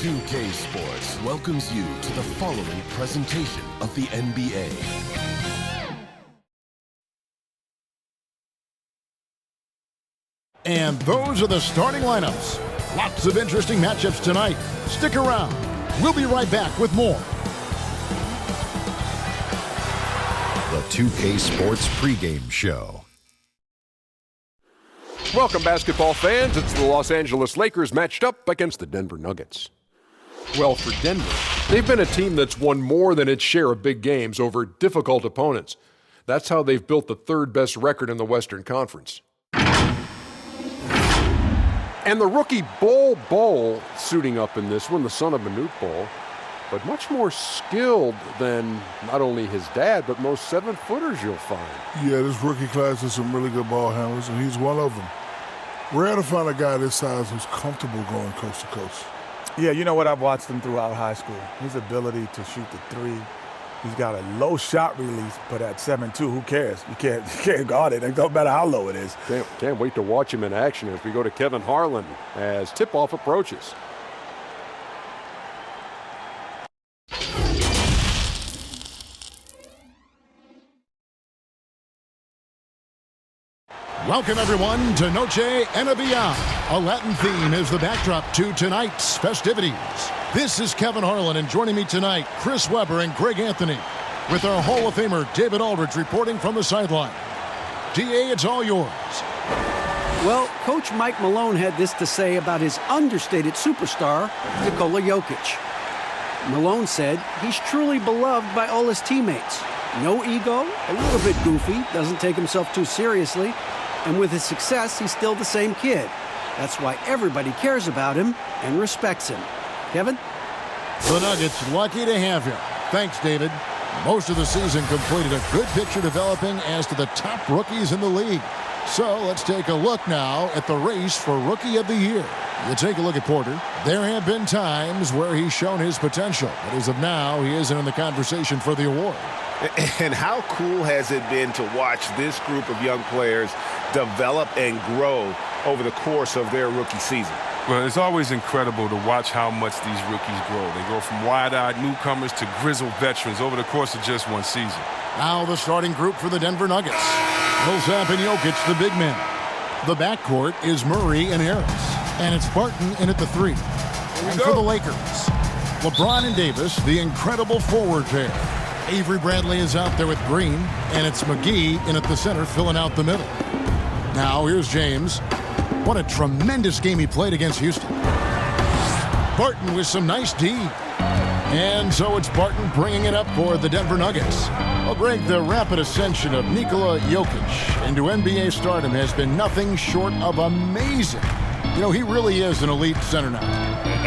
2K Sports welcomes you to the following presentation of the NBA. And those are the starting lineups. Lots of interesting matchups tonight. Stick around. We'll be right back with more. The 2K Sports pregame show. Welcome, basketball fans. It's the Los Angeles Lakers matched up against the Denver Nuggets. Well, for Denver, they've been a team that's won more than its share of big games over difficult opponents. That's how they've built the third-best record in the Western Conference. And the rookie Bol suiting up in this one, the son of Manute Bol, but much more skilled than not only his dad, but most seven-footers you'll find. Yeah, this rookie class has some really good ball handlers, and he's one of them. Rare to find a guy this size who's comfortable going coast to coast. Yeah, you know what? I've watched him throughout high school. His ability to shoot the three. He's got a low shot release, but at 7'2", who cares? You can't guard it. It don't matter how low it is. Can't wait to watch him in action as we go to Kevin Harlan as tip-off approaches. Welcome, everyone, to Noche NBA. A Latin theme is the backdrop to tonight's festivities. This is Kevin Harlan, and joining me tonight, Chris Webber and Greg Anthony, with our Hall of Famer David Aldridge reporting from the sideline. DA, it's all yours. Well, Coach Mike Malone had this to say about his understated superstar, Nikola Jokic. Malone said he's truly beloved by all his teammates. No ego, a little bit goofy, doesn't take himself too seriously, and with his success, he's still the same kid. That's why everybody cares about him and respects him. Kevin? The Nuggets lucky to have him. Thanks, David. Most of the season completed a good picture developing as to the top rookies in the league. So let's take a look now at the race for Rookie of the Year. You take a look at Porter. There have been times where he's shown his potential, but as of now, he isn't in the conversation for the award. And how cool has it been to watch this group of young players develop and grow over the course of their rookie season? Well, it's always incredible to watch how much these rookies grow. They go from wide-eyed newcomers to grizzled veterans over the course of just one season. Now the starting group for the Denver Nuggets. Millsap and Jokic, the big men. The backcourt is Murray and Harris. And it's Barton in at the three. And for the Lakers, LeBron and Davis, the incredible forward pair. Avery Bradley is out there with Green, and it's McGee in at the center filling out the middle. Now here's James. What a tremendous game he played against Houston. Barton with some nice D. And so it's Barton bringing it up for the Denver Nuggets. Well, Greg, the rapid ascension of Nikola Jokic into NBA stardom has been nothing short of amazing. You know, he really is an elite center now.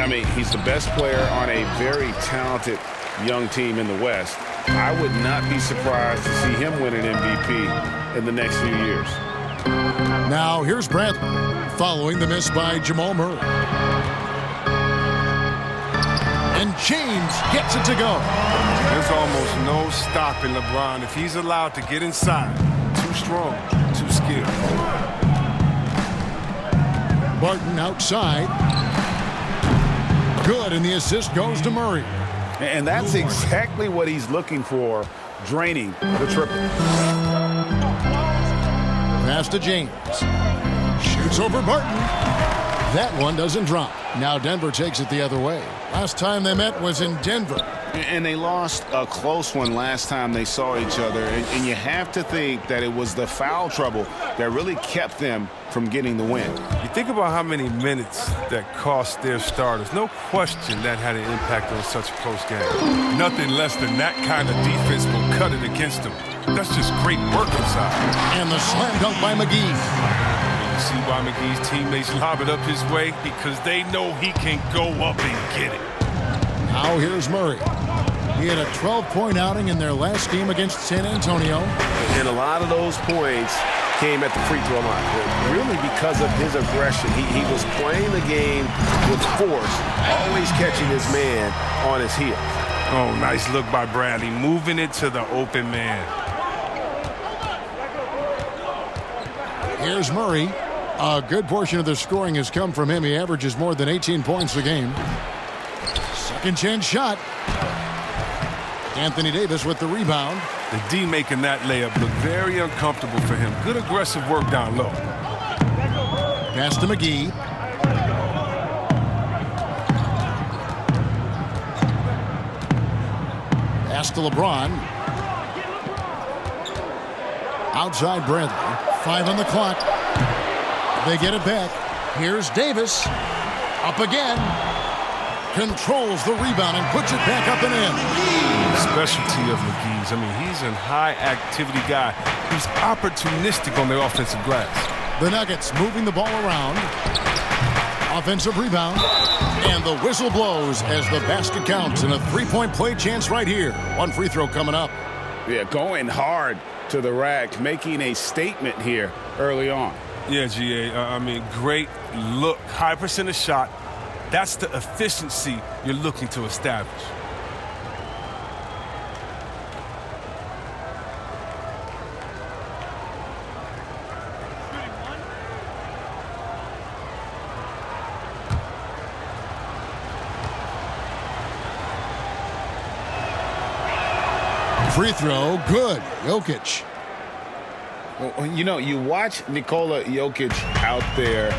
I mean, he's the best player on a very talented young team in the West. I would not be surprised to see him win an MVP in the next few years. Now, here's Bradley, following the miss by Jamal Murray. And James gets it to go. There's almost no stopping LeBron if he's allowed to get inside. Too strong, too skilled. Barton outside. Good, and the assist goes to Murray. And that's exactly what he's looking for, draining the triple. Pass to James. Shoots over Barton. That one doesn't drop. Now Denver takes it the other way. Last time they met was in Denver. And they lost a close one last time they saw each other. And you have to think that it was the foul trouble that really kept them from getting the win. You think about how many minutes that cost their starters. No question that had an impact on such a close game. Nothing less than that kind of defense will cut it against them. That's just great work inside. And the slam dunk by McGee. You see why McGee's teammates lob it up his way? Because they know he can go up and get it. Now here's Murray. He had a 12-point outing in their last game against San Antonio. And a lot of those points came at the free throw line, really because of his aggression. He was playing the game with force, always catching his man on his heels. Oh, nice look by Bradley, moving it to the open man. Here's Murray. A good portion of the scoring has come from him. He averages more than 18 points a game. Second chance shot. Anthony Davis with the rebound. The D making that layup look very uncomfortable for him. Good aggressive work down low. Pass to McGee. Pass to LeBron. Outside Bradley. 5 on the clock. They get it back. Here's Davis. Up again. Controls the rebound and puts it back up and in. Specialty of McGee's. I mean, he's a high-activity guy who's opportunistic on the offensive glass. The Nuggets moving the ball around. Offensive rebound. And the whistle blows as the basket counts. And a three-point play chance right here. One free throw coming up. Yeah, going hard to the rack, making a statement here early on. Yeah, GA. I mean, great look. High percentage shot. That's the efficiency you're looking to establish. Free throw, good. Jokic. Well, you know, you watch Nikola Jokic out there,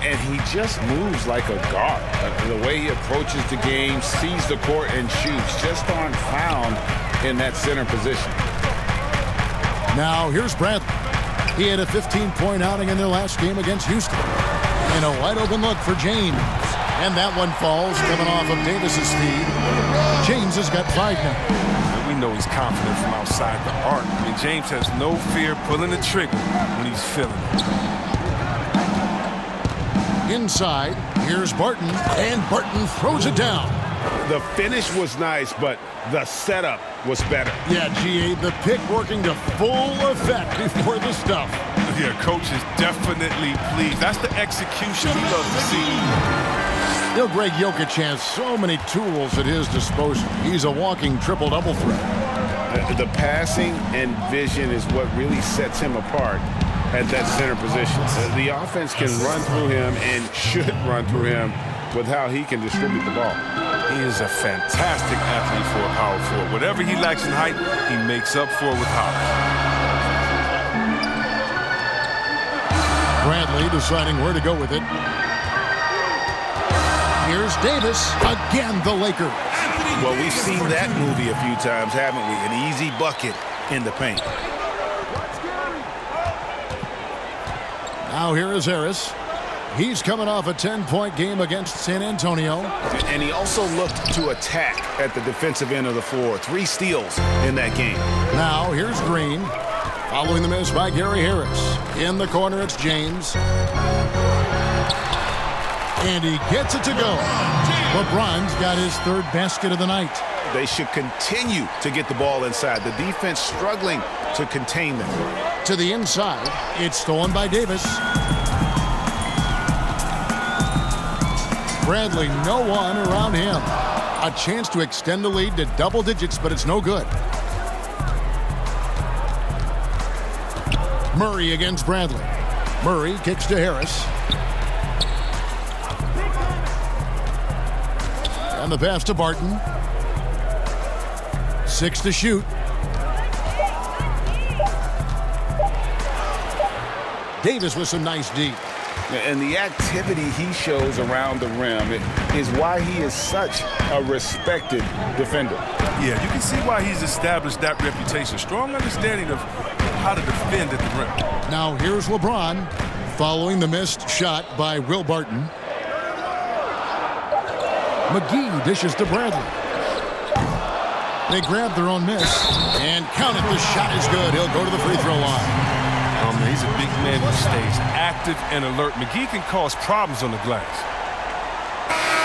and he just moves like a guard. The way he approaches the game, sees the court, and shoots just aren't found in that center position. Now, here's Bradley. He had a 15-point outing in their last game against Houston. And a wide-open look for James. And that one falls, coming off of Davis's feed. James has got 5 now. We know he's confident from outside the arc. I mean, James has no fear pulling the trigger when he's feeling it. Inside, here's Barton, and Barton throws it down. The finish was nice, but the setup was better. Yeah, GA, the pick working to full effect before the stuff. Yeah, coach is definitely pleased. That's the execution he loves to see. Still, Greg Jokic has so many tools at his disposal. He's a walking triple-double threat. The passing and vision is what really sets him apart at that center position. The offense can run through him and should run through him with how he can distribute the ball. He is a fantastic athlete for a power forward. Whatever he lacks in height, he makes up for it with power. Bradley deciding where to go with it. Here's Davis. Again, the Lakers. Well, we've seen that movie a few times, haven't we? An easy bucket in the paint. Now here is Harris. He's coming off a 10-point game against San Antonio. And he also looked to attack at the defensive end of the floor. 3 steals in that game. Now here's Green. Following the miss by Gary Harris. In the corner, it's James. And he gets it to go. LeBron's got his 3rd basket of the night. They should continue to get the ball inside. The defense struggling to contain them. To the inside, it's stolen by Davis. Bradley, no one around him. A chance to extend the lead to double digits, but it's no good. Murray against Bradley. Murray kicks to Harris. And the pass to Barton. 6 to shoot. Davis with some nice D. And the activity he shows around the rim is why he is such a respected defender. Yeah, you can see why he's established that reputation. Strong understanding of how to defend at the rim. Now here's LeBron following the missed shot by Will Barton. McGee dishes to Bradley. They grab their own miss and count it. The shot is good. He'll go to the free throw line. He's a big man who stays active and alert. McGee can cause problems on the glass.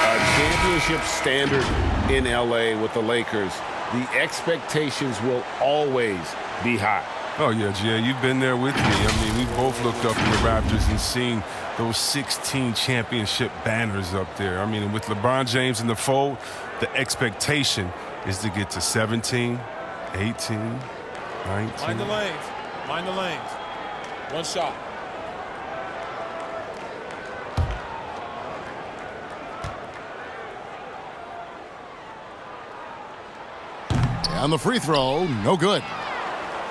A championship standard in L.A. with the Lakers. The expectations will always be high. Oh, yeah, Jay, you've been there with me. I mean, we both looked up in the Raptors and seen those 16 championship banners up there. I mean, with LeBron James in the fold, the expectation is to get to 17, 18, 19. Mind the lanes. Mind the lanes. One shot. And the free throw, no good.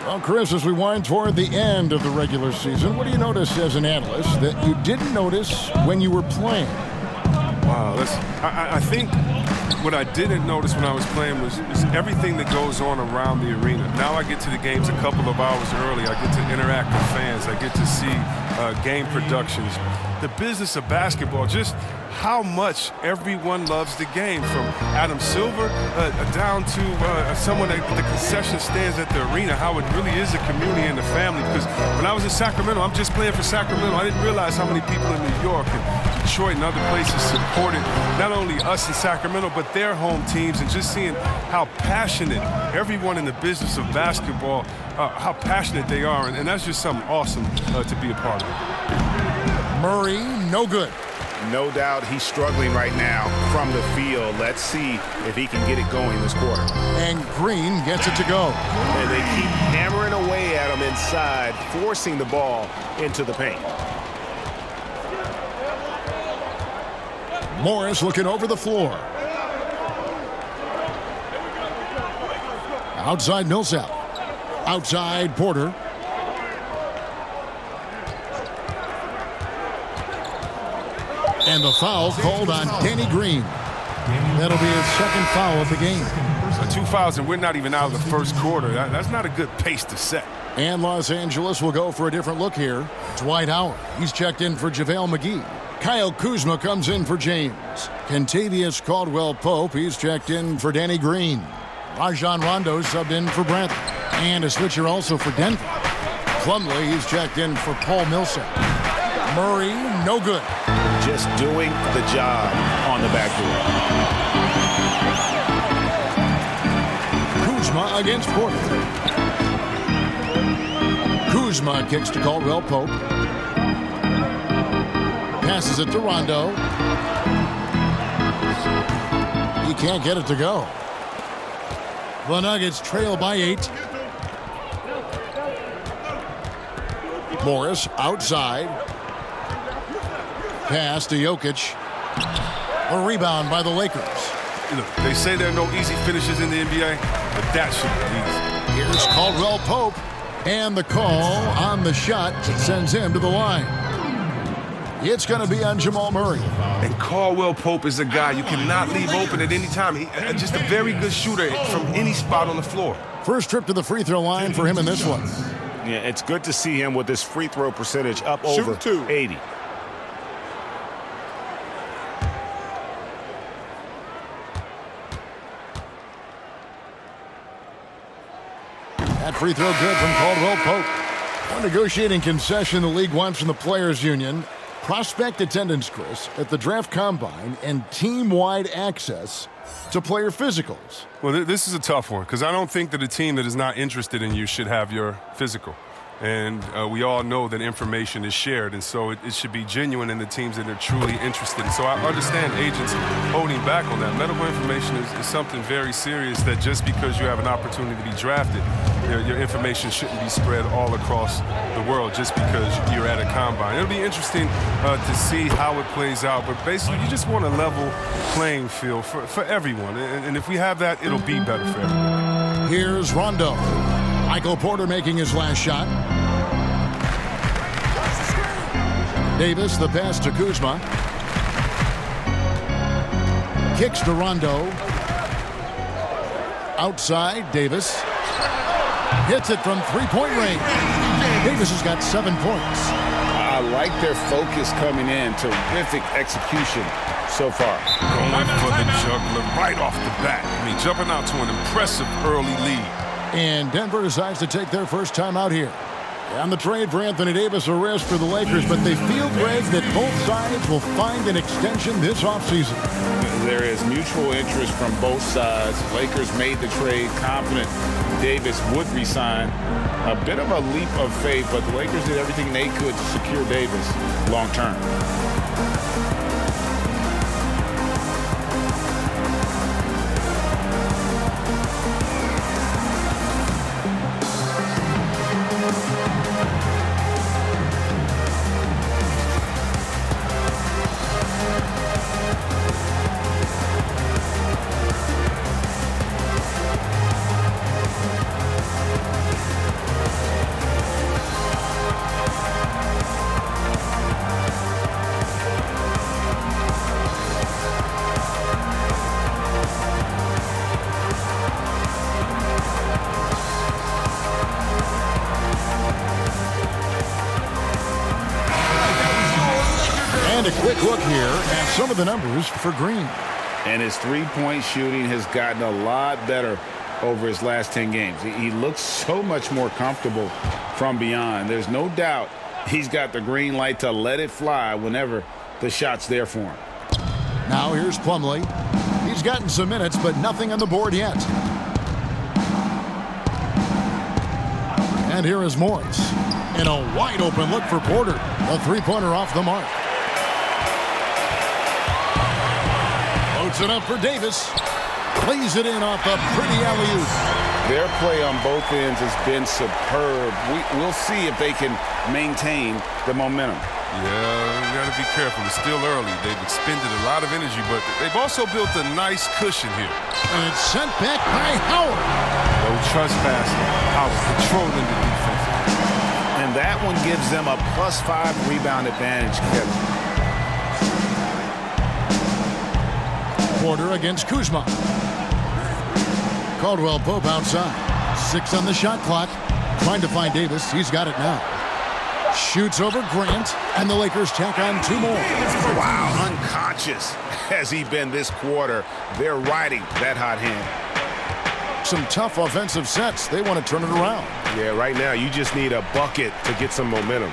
Well, Chris, as we wind toward the end of the regular season, what do you notice as an analyst that you didn't notice when you were playing? Wow, I think what I didn't notice when I was playing was everything that goes on around the arena. Now I get to the games a couple of hours early. I get to interact with fans. I get to see game productions. The business of basketball, just how much everyone loves the game, from Adam Silver down to someone at the concession stands at the arena, how it really is a community and a family. Because when I was in Sacramento, I'm just playing for Sacramento. I didn't realize how many people in New York and Detroit and other places supported not only us in Sacramento, but their home teams, and just seeing how passionate everyone in the business of basketball, how passionate they are. And that's just something awesome to be a part of. Murray, no good. No doubt he's struggling right now from the field. Let's see if he can get it going this quarter. And Green gets it to go. And they keep hammering away at him inside, forcing the ball into the paint. Morris looking over the floor. Outside Millsap. Outside Porter. And the foul called on Danny Green. That'll be his second foul of the game. So 2 fouls, and we're not even out of the first quarter. That's not a good pace to set. And Los Angeles will go for a different look here. Dwight Howard. He's checked in for JaVale McGee. Kyle Kuzma comes in for James. Kentavious Caldwell-Pope. He's checked in for Danny Green. Rajon Rondo subbed in for Bradley. And a switcher also for Denver. Plumlee, he's checked in for Paul Millsap. Murray, no good. Just doing the job on the backboard. Kuzma against Porter. Kuzma kicks to Caldwell-Pope. Passes it to Rondo. He can't get it to go. The Nuggets trail by 8. Morris outside. Pass to Jokic. A rebound by the Lakers. Look, they say there are no easy finishes in the NBA, but that should be easy. Here's Caldwell-Pope. And the call on the shot sends him to the line. It's going to be on Jamal Murray. And Caldwell-Pope is a guy you cannot leave open at any time. He's just a very good shooter from any spot on the floor. First trip to the free throw line for him in this one. Yeah, it's good to see him with this free throw percentage up over 80. That free throw good from Caldwell-Pope. One negotiating concession the league wants from the Players Union. Prospect attendance, Chris, at the draft combine and team-wide access to player physicals. Well, this is a tough one because I don't think that a team that is not interested in you should have your physical. And we all know that information is shared, and so it should be genuine in the teams that are truly interested. So I understand agents holding back on that. Medical information is something very serious that just because you have an opportunity to be drafted, your information shouldn't be spread all across the world just because you're at a combine. It'll be interesting to see how it plays out, but basically you just want a level playing field for everyone. And if we have that, it'll be better for everyone. Here's Rondo. Michael Porter making his last shot. Davis, the pass to Kuzma. Kicks to Rondo. Outside, Davis. Hits it from three-point range. Davis has got 7 points. I like their focus coming in. Terrific execution so far. Going for the juggler right off the bat. I mean, jumping out to an impressive early lead. And Denver decides to take their first time out here. And the trade for Anthony Davis, a risk for the Lakers, but they feel, Greg, that both sides will find an extension this offseason. There is mutual interest from both sides. Lakers made the trade confident Davis would resign. A bit of a leap of faith, but the Lakers did everything they could to secure Davis long term. some of the numbers for Green. And his three-point shooting has gotten a lot better over his last 10 games. He looks so much more comfortable from beyond. There's no doubt he's got the green light to let it fly whenever the shot's there for him. Now here's Plumlee. He's gotten some minutes, but nothing on the board yet. And here is Morris. And a wide open look for Porter. A three-pointer off the mark. Loads it up for Davis. Plays it in off the pretty alley-oop. Their play on both ends has been superb. We'll see if they can maintain the momentum. Yeah, we got to be careful. It's still early. They've expended a lot of energy, but they've also built a nice cushion here. And it's sent back by Howard. No trespassing. Howard controlling the defense. And that one gives them a +5 rebound advantage, Kevin. Porter against Kuzma. Caldwell Pope outside. 6 on the shot clock. Trying to find Davis. He's got it now. Shoots over Grant, and the Lakers tack on 2 more. Wow, unconscious has he been this quarter. They're riding that hot hand. Some tough offensive sets. They want to turn it around. Yeah, right now you just need a bucket to get some momentum.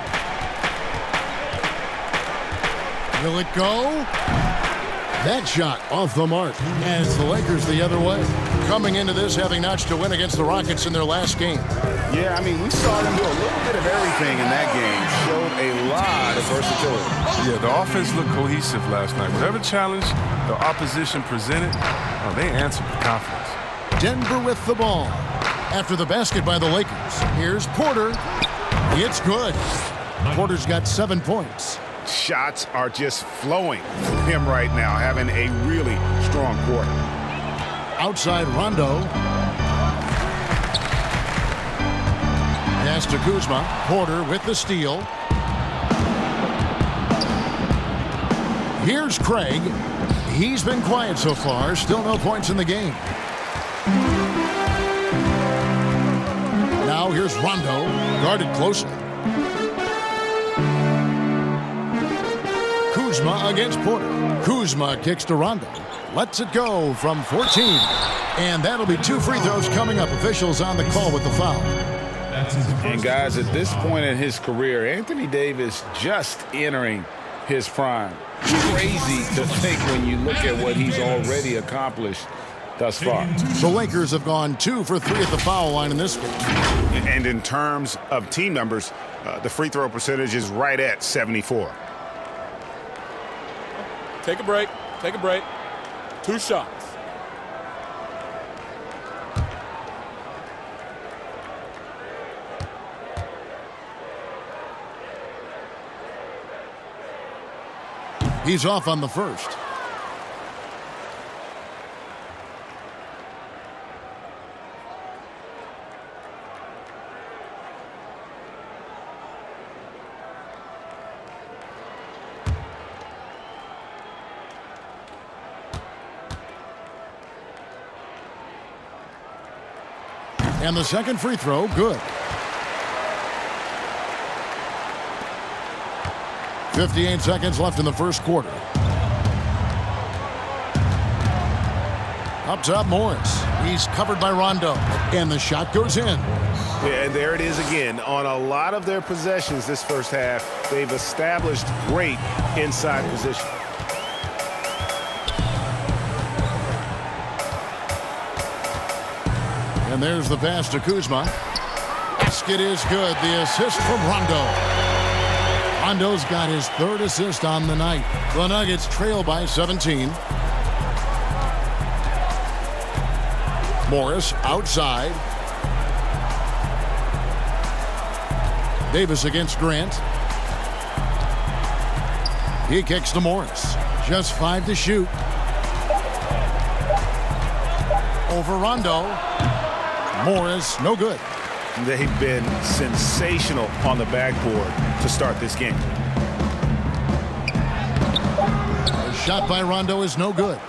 Will it go? That shot off the mark. And it's the Lakers the other way. Coming into this having notched a win against the Rockets in their last game. Yeah, I mean, we saw them do a little bit of everything in that game. Showed a lot of versatility. Yeah, the offense looked cohesive last night. Whatever challenge the opposition presented, they answered with confidence. Denver with the ball. After the basket by the Lakers, here's Porter. It's good. Porter's got 7 points. Shots are just flowing from him right now, having a really strong quarter. Outside Rondo. Pass to Kuzma. Porter with the steal. Here's Craig. He's been quiet so far. Still no points in the game. Now here's Rondo. Guarded closely. Kuzma against Porter. Kuzma kicks to Rondo. Lets it go from 14. And that'll be 2 free throws coming up. Officials on the call with the foul. And guys, at this point in his career, Anthony Davis just entering his prime. Crazy to think when you look at what he's already accomplished thus far. The Lakers have gone 2 for 3 at the foul line in this one. And in terms of team numbers, the free throw percentage is right at 74. Take a break. Take a break. 2 shots. He's off on the first. And the second free throw, good. 58 seconds left in the first quarter. Up top, Morris. He's covered by Rondo. And the shot goes in. Yeah, and there it is again. On a lot of their possessions this first half, they've established great inside position. And there's the pass to Kuzma. Basket is good. The assist from Rondo. Rondo's got his 3rd assist on the night. The Nuggets trail by 17. Morris outside. Davis against Grant. He kicks to Morris. Just 5 to shoot. Over Rondo. Morris, no good. They've been sensational on the backboard to start this game. The shot by Rondo is no good.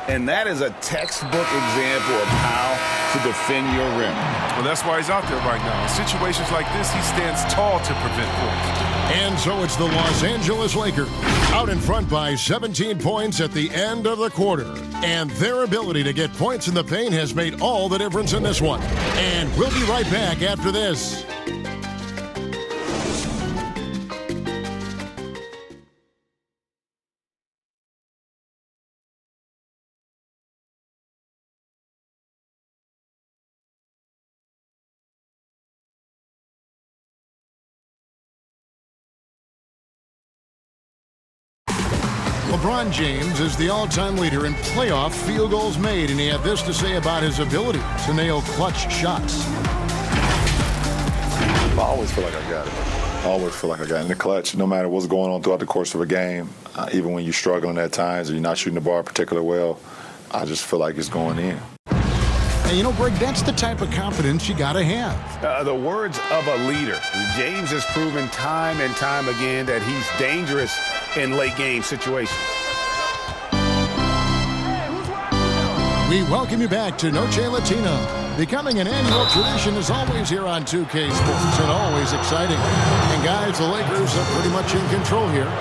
And that is a textbook example of how to defend your rim. Well, that's why he's out there right now. In situations like this, he stands tall to prevent points. And so it's the Los Angeles Lakers out in front by 17 points at the end of the quarter. And their ability to get points in the paint has made all the difference in this one. And we'll be right back after this. LeBron James is the all-time leader in playoff field goals made, and he had this to say about his ability to nail clutch shots. I always feel like I got it. I always feel like I got it in the clutch, no matter what's going on throughout the course of a game. Even when you're struggling at times or you're not shooting the ball particularly well, I just feel like it's going in. And you know, Greg, that's the type of confidence you got to have. The words of a leader. James has proven time and time again that he's dangerous in late game situations. We welcome you back to Noche Latina. Becoming an annual tradition is always here on 2K Sports and always exciting. And guys, the Lakers are pretty much in control here.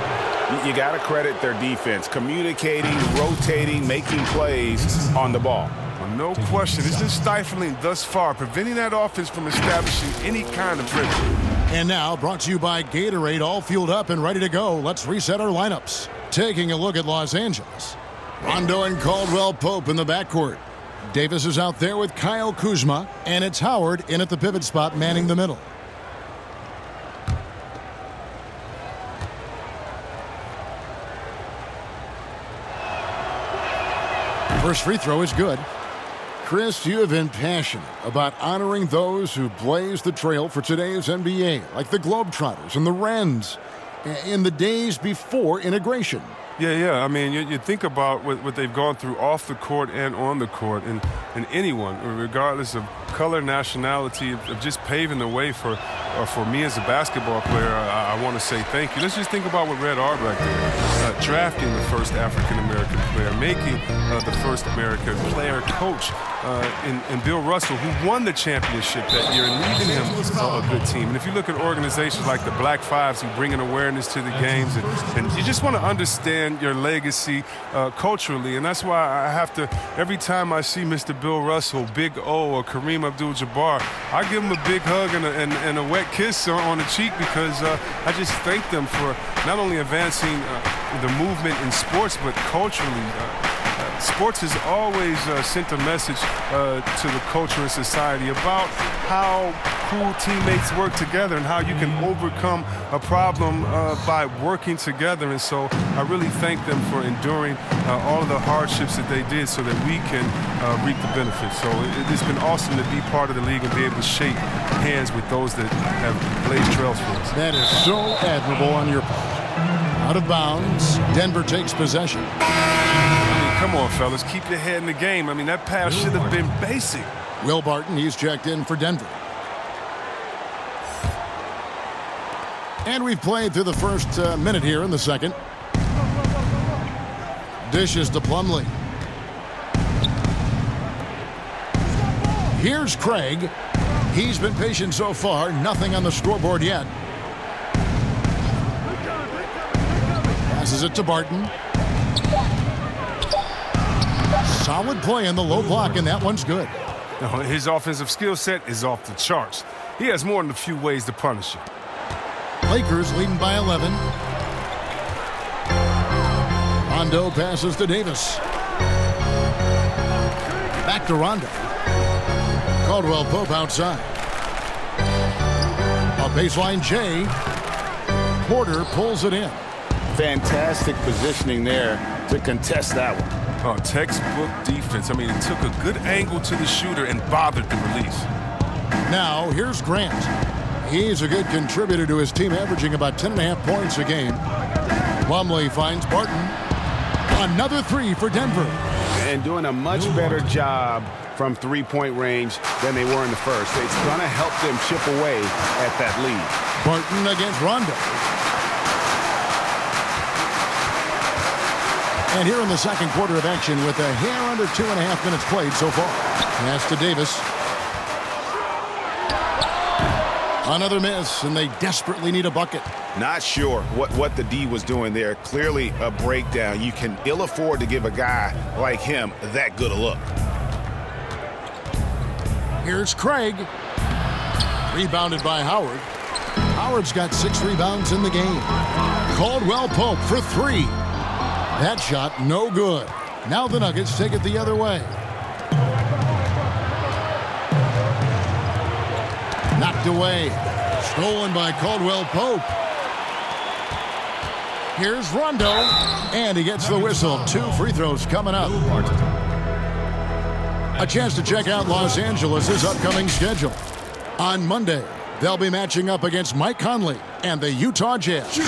You got to credit their defense, communicating, rotating, making plays on the ball. Well, no question. It's been stifling thus far, preventing that offense from establishing any kind of rhythm. And now, brought to you by Gatorade, all fueled up and ready to go. Let's reset our lineups. Taking a look at Los Angeles. Rondo and Caldwell Pope in the backcourt. Davis is out there with Kyle Kuzma, and it's Howard in at the pivot spot, manning the middle. First free throw is good. Chris, you have been passionate about honoring those who blazed the trail for today's NBA, like the Globetrotters and the Wrens, in the days before integration. Yeah. I mean, you think about what they've gone through off the court and on the court, and anyone, regardless of color, nationality, of just paving the way for me as a basketball player. I want to say thank you. Let's just think about what Red Auerbach did. Drafting the first African-American player, making the first American player coach in Bill Russell, who won the championship that year, and leaving him a good team. And if you look at organizations like the Black Fives who bring an awareness to the games, and you just want to understand your legacy culturally. And that's why I have to, every time I see Mr. Bill Russell, Big O, or Kareem Abdul-Jabbar, I give him a big hug and a wet kiss on the cheek, because I just thank them for not only advancing the movement in sports, but culturally. Sports has always sent a message to the culture and society about how cool teammates work together and how you can overcome a problem by working together. And so I really thank them for enduring all of the hardships that they did so that we can reap the benefits. So it's been awesome to be part of the league and be able to shake hands with those that have blazed trails for us. That is so admirable on your part. Out of bounds, Denver takes possession. Come on, fellas, keep your head in the game. I mean, that pass should have been basic. Will Barton, he's checked in for Denver. And we've played through the first minute here in the second. Dishes to Plumlee. Here's Craig. He's been patient so far. Nothing on the scoreboard yet. Passes it to Barton. Solid play in the low block, and that one's good. His offensive skill set is off the charts. He has more than a few ways to punish you. Lakers leading by 11. Rondo passes to Davis. Back to Rondo. Caldwell Pope outside. A baseline J. Porter pulls it in. Fantastic positioning there to contest that one. Oh, textbook defense. I mean, it took a good angle to the shooter and bothered the release. Now, here's Grant. He's a good contributor to his team, averaging about 10.5 points a game. Plumlee finds Barton. Another three for Denver. And doing a much better job from three-point range than they were in the first. It's going to help them chip away at that lead. Barton against Rondo. And here in the second quarter of action with a hair under 2.5 minutes played so far. Pass to Davis. Another miss, and they desperately need a bucket. Not sure what the D was doing there. Clearly a breakdown. You can ill afford to give a guy like him that good a look. Here's Craig. Rebounded by Howard. Howard's got 6 rebounds in the game. Caldwell Pope for 3. That shot no good. Now the Nuggets take it the other way. Knocked away. Stolen by Caldwell Pope. Here's Rondo. And he gets the whistle. 2 free throws coming up. A chance to check out Los Angeles' upcoming schedule. On Monday, they'll be matching up against Mike Conley and the Utah Jazz.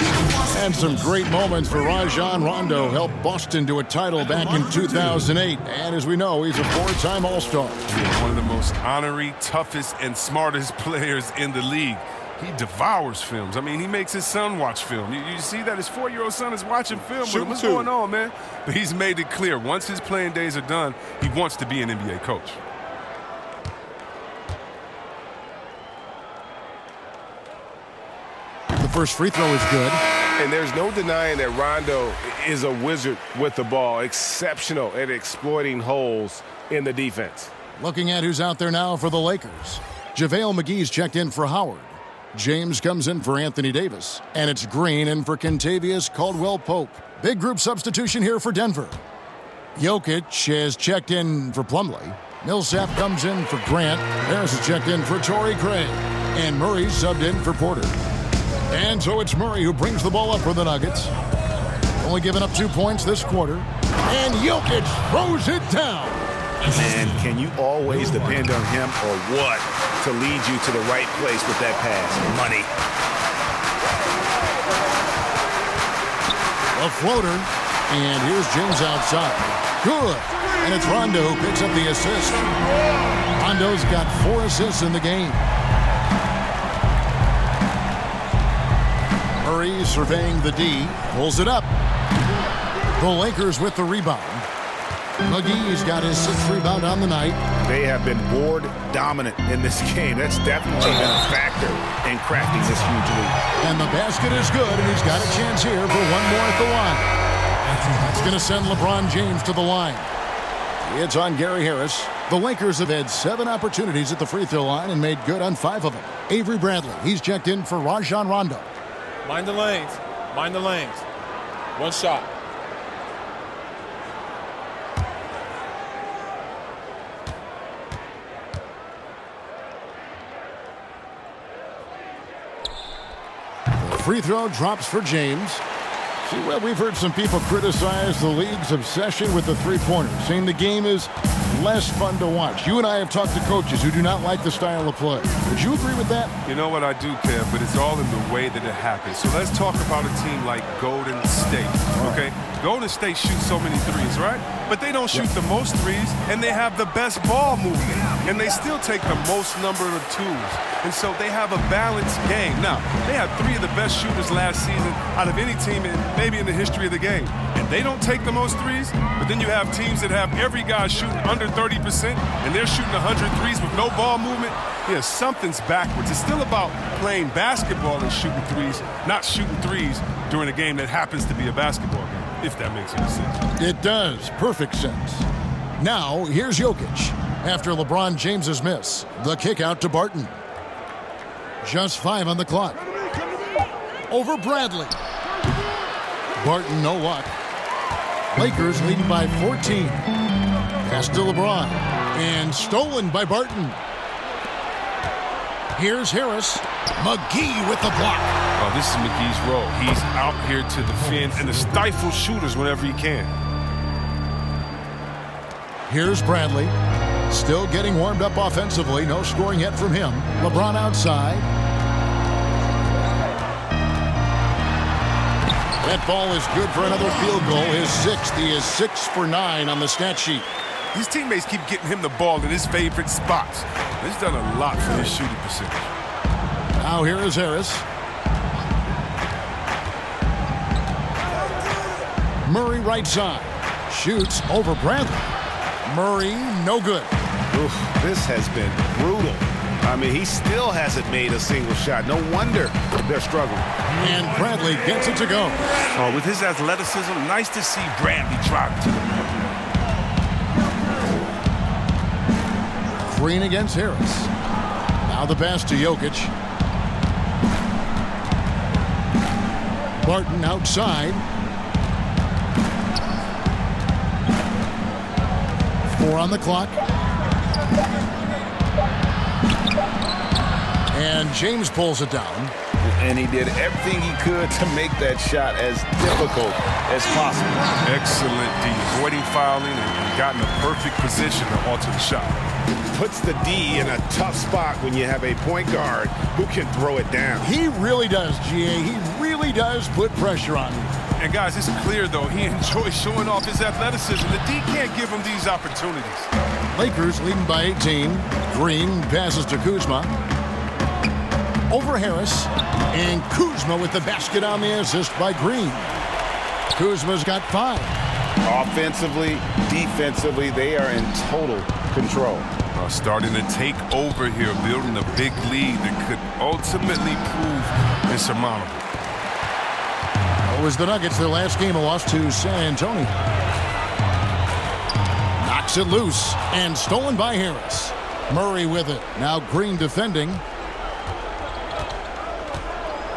And some great moments for Rajon Rondo helped Boston to a title back in 2008. And as we know, he's a 4-time All-Star. He's one of the most honorary, toughest, and smartest players in the league. He devours films. I mean, he makes his son watch film. You see that his 4-year-old son is watching film with him. What's going on, man? But he's made it clear, once his playing days are done, he wants to be an NBA coach. The first free throw is good. And there's no denying that Rondo is a wizard with the ball. Exceptional at exploiting holes in the defense. Looking at who's out there now for the Lakers. JaVale McGee's checked in for Howard. James comes in for Anthony Davis. And it's Green in for Kentavious Caldwell-Pope. Big group substitution here for Denver. Jokic has checked in for Plumlee. Millsap comes in for Grant. Harris is checked in for Torrey Craig. And Murray's subbed in for Porter. And so it's Murray who brings the ball up for the Nuggets. Only giving up 2 points this quarter. And Jokic throws it down. And can you always depend on him or what to lead you to the right place with that pass? Money. A floater. And here's James outside. Good. And it's Rondo who picks up the assist. Rondo's got 4 assists in the game. Murray surveying the D. Pulls it up. The Lakers with the rebound. McGee's got his 6th rebound on the night. They have been board dominant in this game. That's definitely been a factor in crafting this huge lead. And the basket is good, and he's got a chance here for one more at the line. That's going to send LeBron James to the line. It's on Gary Harris. The Lakers have had 7 opportunities at the free throw line and made good on 5 of them. Avery Bradley, he's checked in for Rajon Rondo. Mind the lanes. Mind the lanes. 1 shot. Free throw drops for James. See, well, we've heard some people criticize the league's obsession with the three-pointers, saying the game is less fun to watch. You and I have talked to coaches who do not like the style of play. Would you agree with that? You know what, I do, Kev, but it's all in the way that it happens. So let's talk about a team like Golden State, okay? Golden State shoots so many threes, right? But they don't shoot the most threes, and they have the best ball movement. And they still take the most number of twos. And so they have a balanced game. Now, they had 3 of the best shooters last season out of any team maybe in the history of the game. And they don't take the most threes, but then you have teams that have every guy shooting under 30%, and they're shooting 100 threes with no ball movement. Yeah, something's backwards. It's still about playing basketball and shooting threes, not shooting threes during a game that happens to be a basketball game, if that makes any sense. It does. Perfect sense. Now, here's Jokic. After LeBron James's miss, the kick out to Barton. Just 5 on the clock. Over Bradley. Barton, no luck. Lakers leading by 14. Pass to LeBron. And stolen by Barton. Here's Harris. McGee with the block. Oh, this is McGee's role. He's out here to defend and to stifle shooters whenever he can. Here's Bradley. Still getting warmed up offensively. No scoring yet from him. LeBron outside. That ball is good for another field goal. His 6th. He is 6 for 9 on the stat sheet. His teammates keep getting him the ball in his favorite spots. He's done a lot for his shooting percentage. Now here is Harris. Murray right side. Shoots over Bradley. Murray, no good. Oof, this has been brutal. I mean, he still hasn't made a single shot. No wonder they're struggling. And Bradley gets it to go. Oh, with his athleticism, nice to see Bradley drive to the rim. Green against Harris. Now the pass to Jokic. Barton outside. 4 on the clock. And James pulls it down. And he did everything he could to make that shot as difficult as possible. Excellent D, avoiding fouling and gotten a perfect position to alter the shot. Puts the D in a tough spot when you have a point guard who can throw it down. He really does, GA. He really does put pressure on him. And guys, it's clear, though, he enjoys showing off his athleticism. The D can't give him these opportunities. Lakers leading by 18. Green passes to Kuzma. Over Harris. And Kuzma with the basket on the assist by Green. Kuzma's got 5. Offensively, defensively, they are in total control. Starting to take over here, building a big lead that could ultimately prove insurmountable. It was the Nuggets, their last game, a loss to San Antonio. Knocks it loose and stolen by Harris. Murray with it. Now Green defending.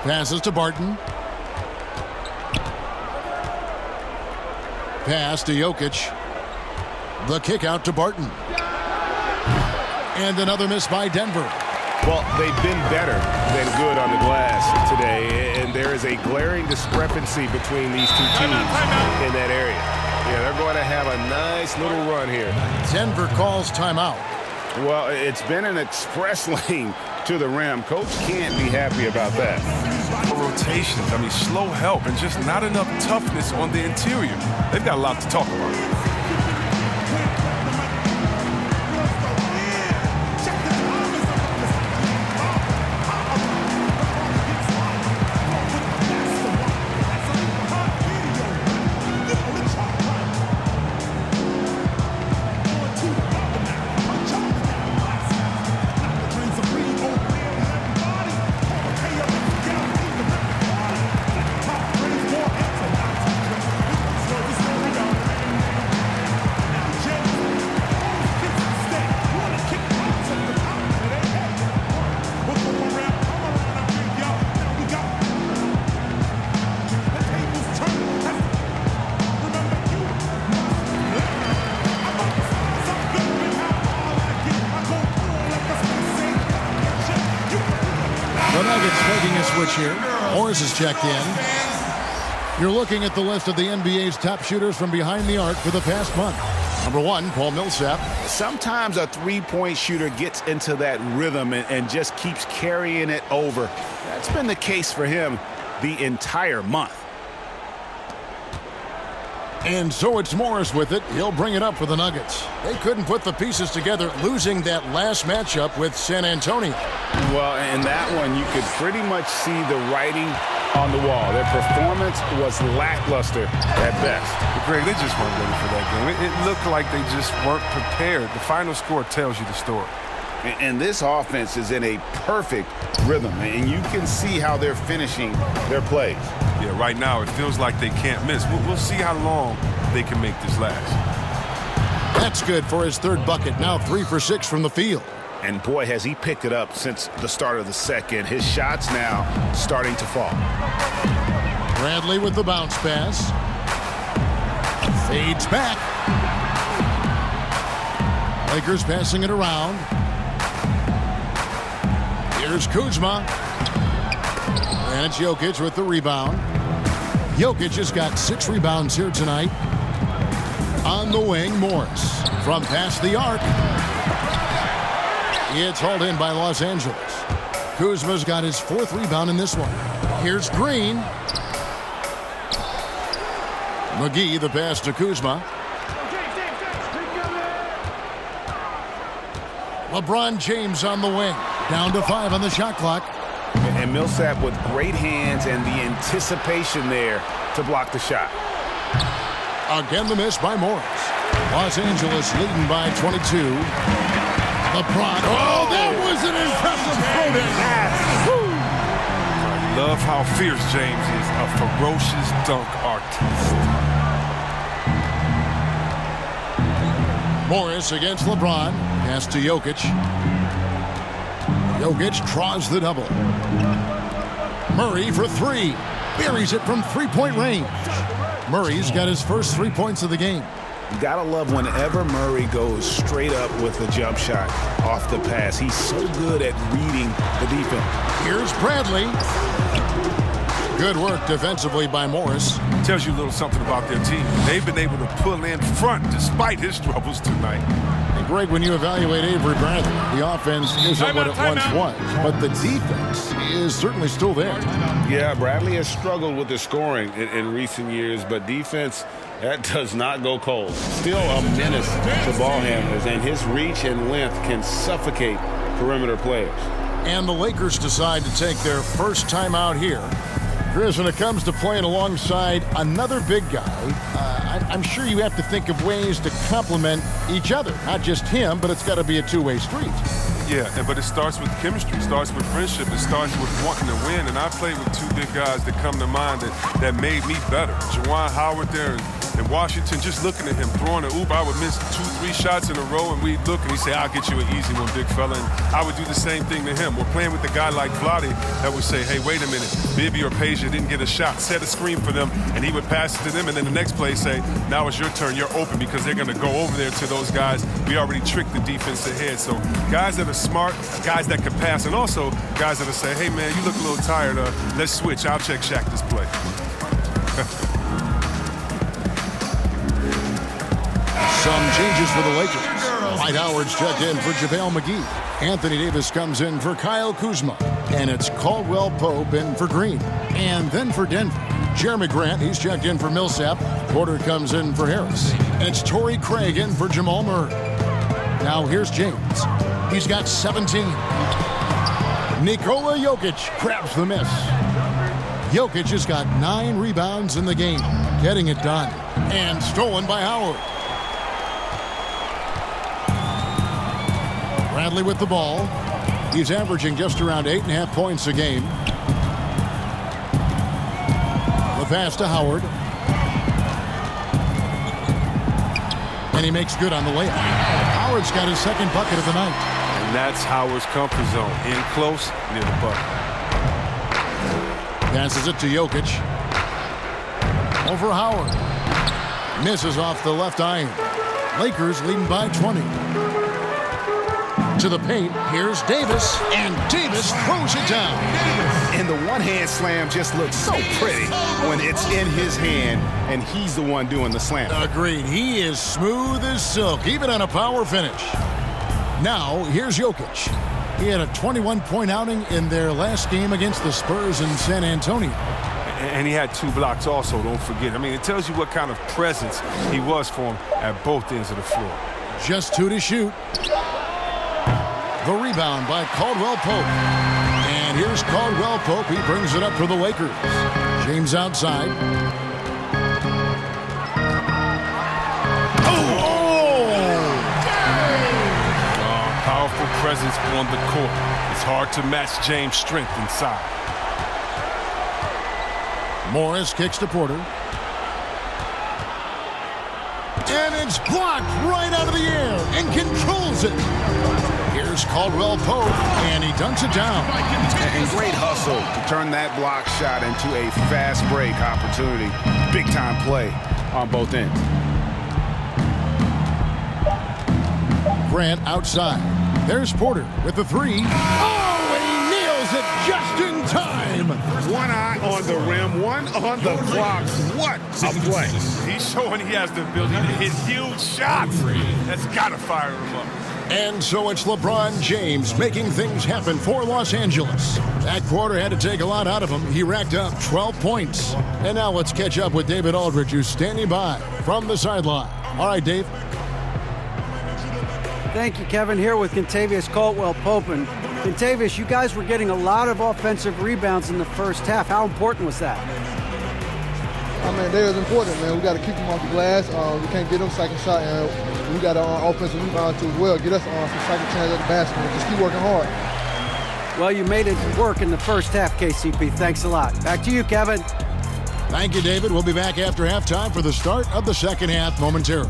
Passes to Barton. Pass to Jokic. The kick out to Barton. And another miss by Denver. Well, they've been better than good on the glass today, and there is a glaring discrepancy between these two teams in that area. Yeah, they're going to have a nice little run here. Denver calls timeout. Well, it's been an express lane to the rim. Coach can't be happy about that. Rotations, I mean, slow help and just not enough toughness on the interior. They've got a lot to talk about. Here. Morris is checked in. You're looking at the list of the NBA's top shooters from behind the arc for the past month. Number 1, Paul Millsap. Sometimes a three-point shooter gets into that rhythm and just keeps carrying it over. That's been the case for him the entire month. And so it's Morris with it. He'll bring it up for the Nuggets. They couldn't put the pieces together, losing that last matchup with San Antonio. Well, in that one, you could pretty much see the writing on the wall. Their performance was lackluster at best. But Greg, they just weren't ready for that game. It looked like they just weren't prepared. The final score tells you the story. And this offense is in a perfect rhythm, and you can see how they're finishing their plays. Yeah, right now it feels like they can't miss. We'll see how long they can make this last. That's good for his 3rd bucket. Now 3 for 6 from the field. And boy, has he picked it up since the start of the second. His shots now starting to fall. Bradley with the bounce pass. Fades back. Lakers passing it around. Here's Kuzma. And it's Jokic with the rebound. Jokic has got 6 rebounds here tonight. On the wing, Morris. From past the arc. It's hauled in by Los Angeles. Kuzma's got his 4th rebound in this one. Here's Green. McGee, the pass to Kuzma. LeBron James on the wing. Down to 5 on the shot clock. And Millsap with great hands and the anticipation there to block the shot. Again, the miss by Morris. Los Angeles leading by 22. LeBron. Oh, that was an impressive throw. I love how fierce James is, a ferocious dunk artist. Morris against LeBron. Pass to Jokic. Jokic draws the double. Murray for three. Buries it from three-point range. Murray's got his first 3 points of the game. You gotta love whenever Murray goes straight up with a jump shot off the pass. He's so good at reading the defense. Here's Bradley. Good work defensively by Morris. Tells you a little something about their team. They've been able to pull in front despite his troubles tonight. And Greg, when you evaluate Avery Bradley, the offense isn't what it once was, but the defense is certainly still there. Yeah, Bradley has struggled with the scoring in recent years, but defense, that does not go cold. Still a menace to ball handlers, and his reach and length can suffocate perimeter players. And the Lakers decide to take their first time out here. Chris, when it comes to playing alongside another big guy, I'm sure you have to think of ways to complement each other. Not just him, but it's got to be a two-way street. Yeah, but it starts with chemistry. It starts with friendship. It starts with wanting to win. And I played with two big guys that come to mind that made me better. Juwan Howard there in Washington, just looking at him, throwing an oop. I would miss 2-3 shots in a row, and we'd look, and he'd say, I'll get you an easy one, big fella. And I would do the same thing to him. We're playing with a guy like Vlade that would say, hey, wait a minute, Bibby or Peja didn't get a shot. Set a screen for them, and he would pass it to them, and then the next play say, now it's your turn, you're open, because they're going to go over there to those guys. We already tricked the defense ahead. So guys that are smart, guys that can pass, and also guys that will say, hey, man, you look a little tired. Let's switch. I'll check Shaq this play. Some changes for the Lakers. Dwight Howard's checked in for JaVale McGee. Anthony Davis comes in for Kyle Kuzma. And it's Caldwell Pope in for Green. And then for Denver, Jeremy Grant, he's checked in for Millsap. Porter comes in for Harris. And it's Torrey Craig in for Jamal Murray. Now here's James. He's got 17. Nikola Jokic grabs the miss. Jokic has got 9 rebounds in the game, getting it done. And stolen by Howard. Bradley with the ball. He's averaging just around 8.5 points a game. The pass to Howard. And he makes good on the layup. Howard's got his second bucket of the night. And that's Howard's comfort zone. In close, near the bucket. Passes it to Jokic. Over Howard. Misses off the left iron. Lakers leading by 20. To the paint, here's Davis, and Davis throws it down. And the one-hand slam just looks so pretty when it's in his hand, and he's the one doing the slam. Agreed. He is smooth as silk, even on a power finish. Now, here's Jokic. He had a 21-point outing in their last game against the Spurs in San Antonio. And he had 2 blocks also, don't forget. I mean, it tells you what kind of presence he was for him at both ends of the floor. Just 2 to shoot. The rebound by Caldwell Pope. And here's Caldwell Pope. He brings it up for the Lakers. James outside. Powerful presence on the court. It's hard to match James' strength inside. Morris kicks to Porter. And it's blocked right out of the air and controls it. Here's Caldwell Pope, and he dunks it down. And great hustle to turn that block shot into a fast break opportunity. Big time play on both ends. Grant outside. There's Porter with the 3. Oh, and he nails it just in time. One eye on the rim, one on the clock. What a play. He's showing he has the ability to hit huge shots. That's got to fire him up. And so it's LeBron James making things happen for Los Angeles. That quarter had to take a lot out of him. He racked up 12 points. And now let's catch up with David Aldridge, who's standing by from the sideline. All right, Dave. Thank you, Kevin. Here with Kentavious Caldwell-Pope. And Kentavious, you guys were getting a lot of offensive rebounds in the first half. How important was that? man, they is important, man. We got to keep them off the glass. We can't get them second shot, and we got to offensive rebound too as well. Get us some second chance at the basket. Just keep working hard. Well, you made it work in the first half, KCP. Thanks a lot. Back to you, Kevin. Thank you, David. We'll be back after halftime for the start of the second half momentarily.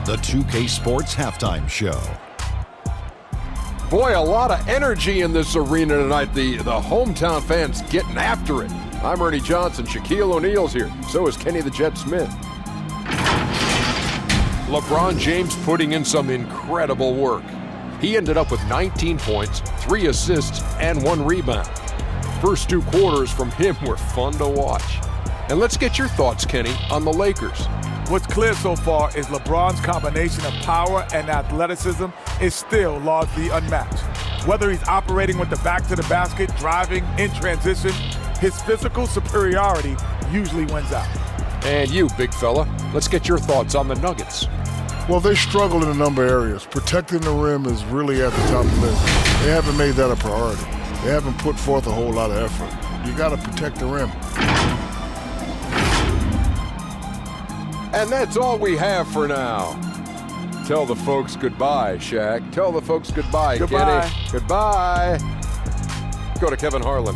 The 2K Sports Halftime Show. Boy, a lot of energy in this arena tonight. The hometown fans getting after it. I'm Ernie Johnson. Shaquille O'Neal's here. So is Kenny the Jet Smith. LeBron James putting in some incredible work. He ended up with 19 points, 3 assists, and 1 rebound. First 2 quarters from him were fun to watch. And let's get your thoughts, Kenny, on the Lakers. What's clear so far is LeBron's combination of power and athleticism is still largely unmatched. Whether he's operating with the back to the basket, driving, in transition, his physical superiority usually wins out. And you, big fella, let's get your thoughts on the Nuggets. Well, they struggle in a number of areas. Protecting the rim is really at the top of the list. They haven't made that a priority. They haven't put forth a whole lot of effort. You got to protect the rim. And that's all we have for now. Tell the folks goodbye, Shaq. Tell the folks goodbye, Goodbye. Kenny. Goodbye. Go to Kevin Harlan.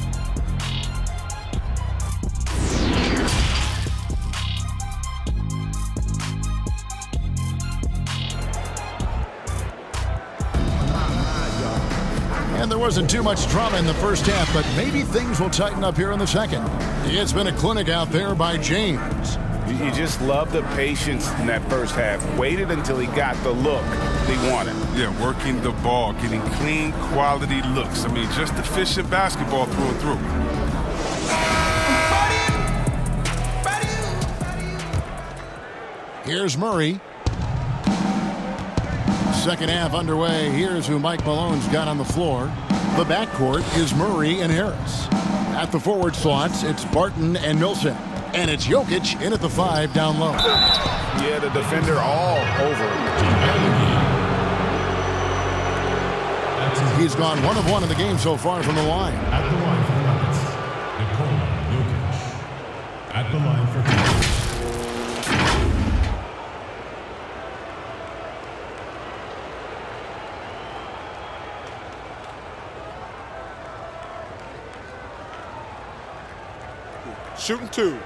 And there wasn't too much drama in the first half, but maybe things will tighten up here in the second. It's been a clinic out there by James. You just love the patience in that first half. Waited until he got the look he wanted. Yeah, working the ball, getting clean, quality looks. I mean, just efficient basketball through and through. Here's Murray. Second half underway. Here's who Mike Malone's got on the floor. The backcourt is Murray and Harris. At the forward slots, it's Barton and Millsap. And it's Jokic in at the 5 down low. Yeah, the defender all over. He's gone 1 of 1 in the game so far from the line. At the line for Nuggets, Nikola Jokic. At the line for Shooting 2.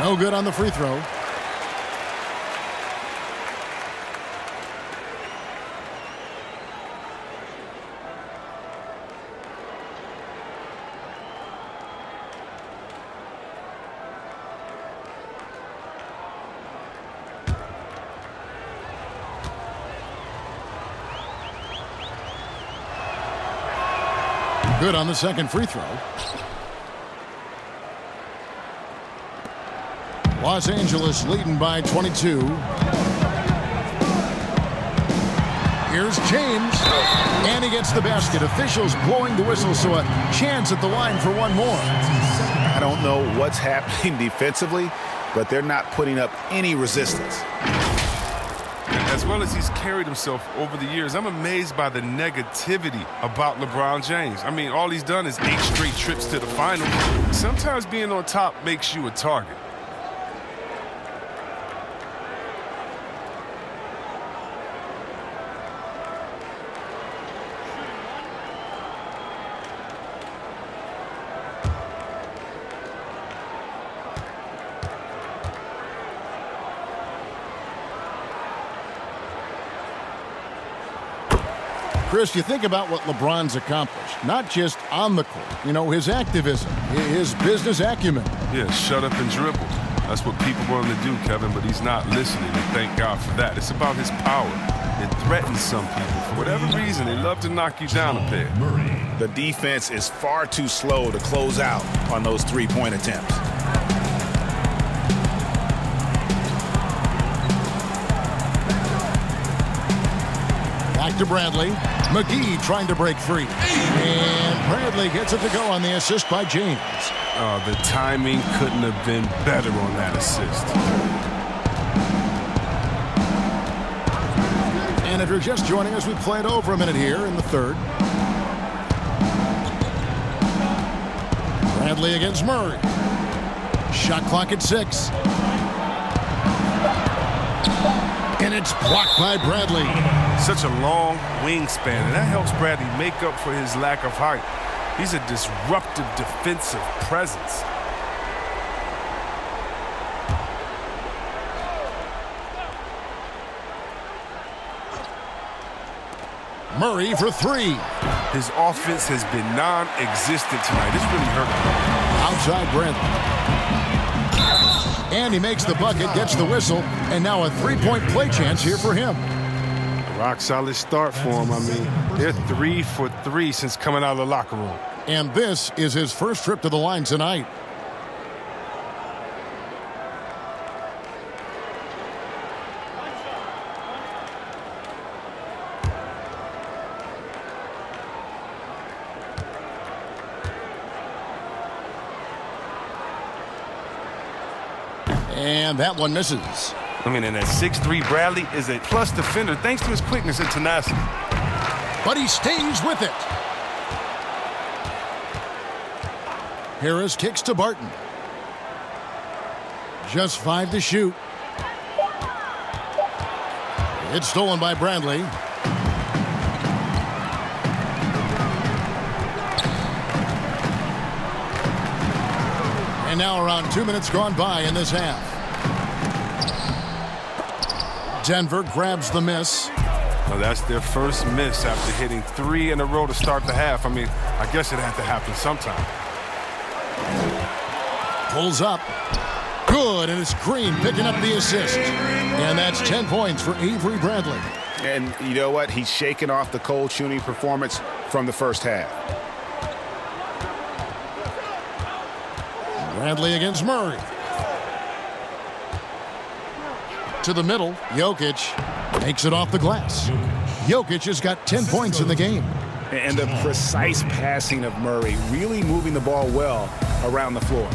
No good on the free throw. Good on the second free throw. Los Angeles leading by 22. Here's James. And he gets the basket. Officials blowing the whistle, so a chance at the line for one more. I don't know what's happening defensively, but they're not putting up any resistance. As well as he's carried himself over the years, I'm amazed by the negativity about LeBron James. I mean, all he's done is 8 straight trips to the finals. Sometimes being on top makes you a target. Chris, you think about what LeBron's accomplished, not just on the court. You know, his activism, his business acumen. Yeah, shut up and dribble. That's what people want him to do, Kevin, but he's not listening, and thank God for that. It's about his power. It threatens some people. For whatever reason, they love to knock you down a peg. The defense is far too slow to close out on those 3-point attempts. Back to Bradley. McGee trying to break free. And Bradley gets it to go on the assist by James. Oh, the timing couldn't have been better on that assist. And if you're just joining us, we played over a minute here in the third. Bradley against Murray. Shot clock at 6. And it's blocked by Bradley. Such a long wingspan, and that helps Bradley make up for his lack of height. He's a disruptive defensive presence. Murray for 3. His offense has been non-existent tonight. It's really hurt him. Outside Bradley. And he makes the bucket, gets the whistle, and now a 3-point play chance here for him. Rock solid start for him. I mean, they're 3 for 3 since coming out of the locker room. And this is his first trip to the line tonight. And that one misses. I mean, and that 6'3" Bradley is a plus defender thanks to his quickness and tenacity. But he stays with it. Harris kicks to Barton. Just 5 to shoot. It's stolen by Bradley. And now around 2 minutes gone by in this half. Denver grabs the miss. Well, that's their first miss after hitting 3 in a row to start the half. I mean, I guess it had to happen sometime. Pulls up. Good, and it's Green picking up the assist. And that's 10 points for Avery Bradley. And you know what? He's shaking off the cold shooting performance from the first half. Bradley against Murray. To the middle, Jokic makes it off the glass. Jokic has got 10 points in the game. And the precise passing of Murray, really moving the ball well around the floor.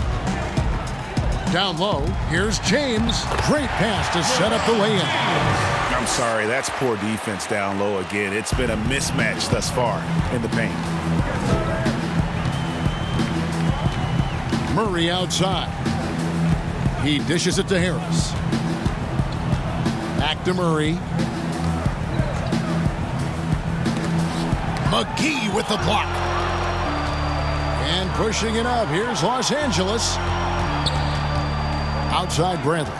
Down low, here's James. Great pass to set up the lay-in. I'm sorry, that's poor defense down low again. It's been a mismatch thus far in the paint. Murray outside. He dishes it to Harris. Back to Murray. McGee with the block. And pushing it up. Here's Los Angeles. Outside Bradley.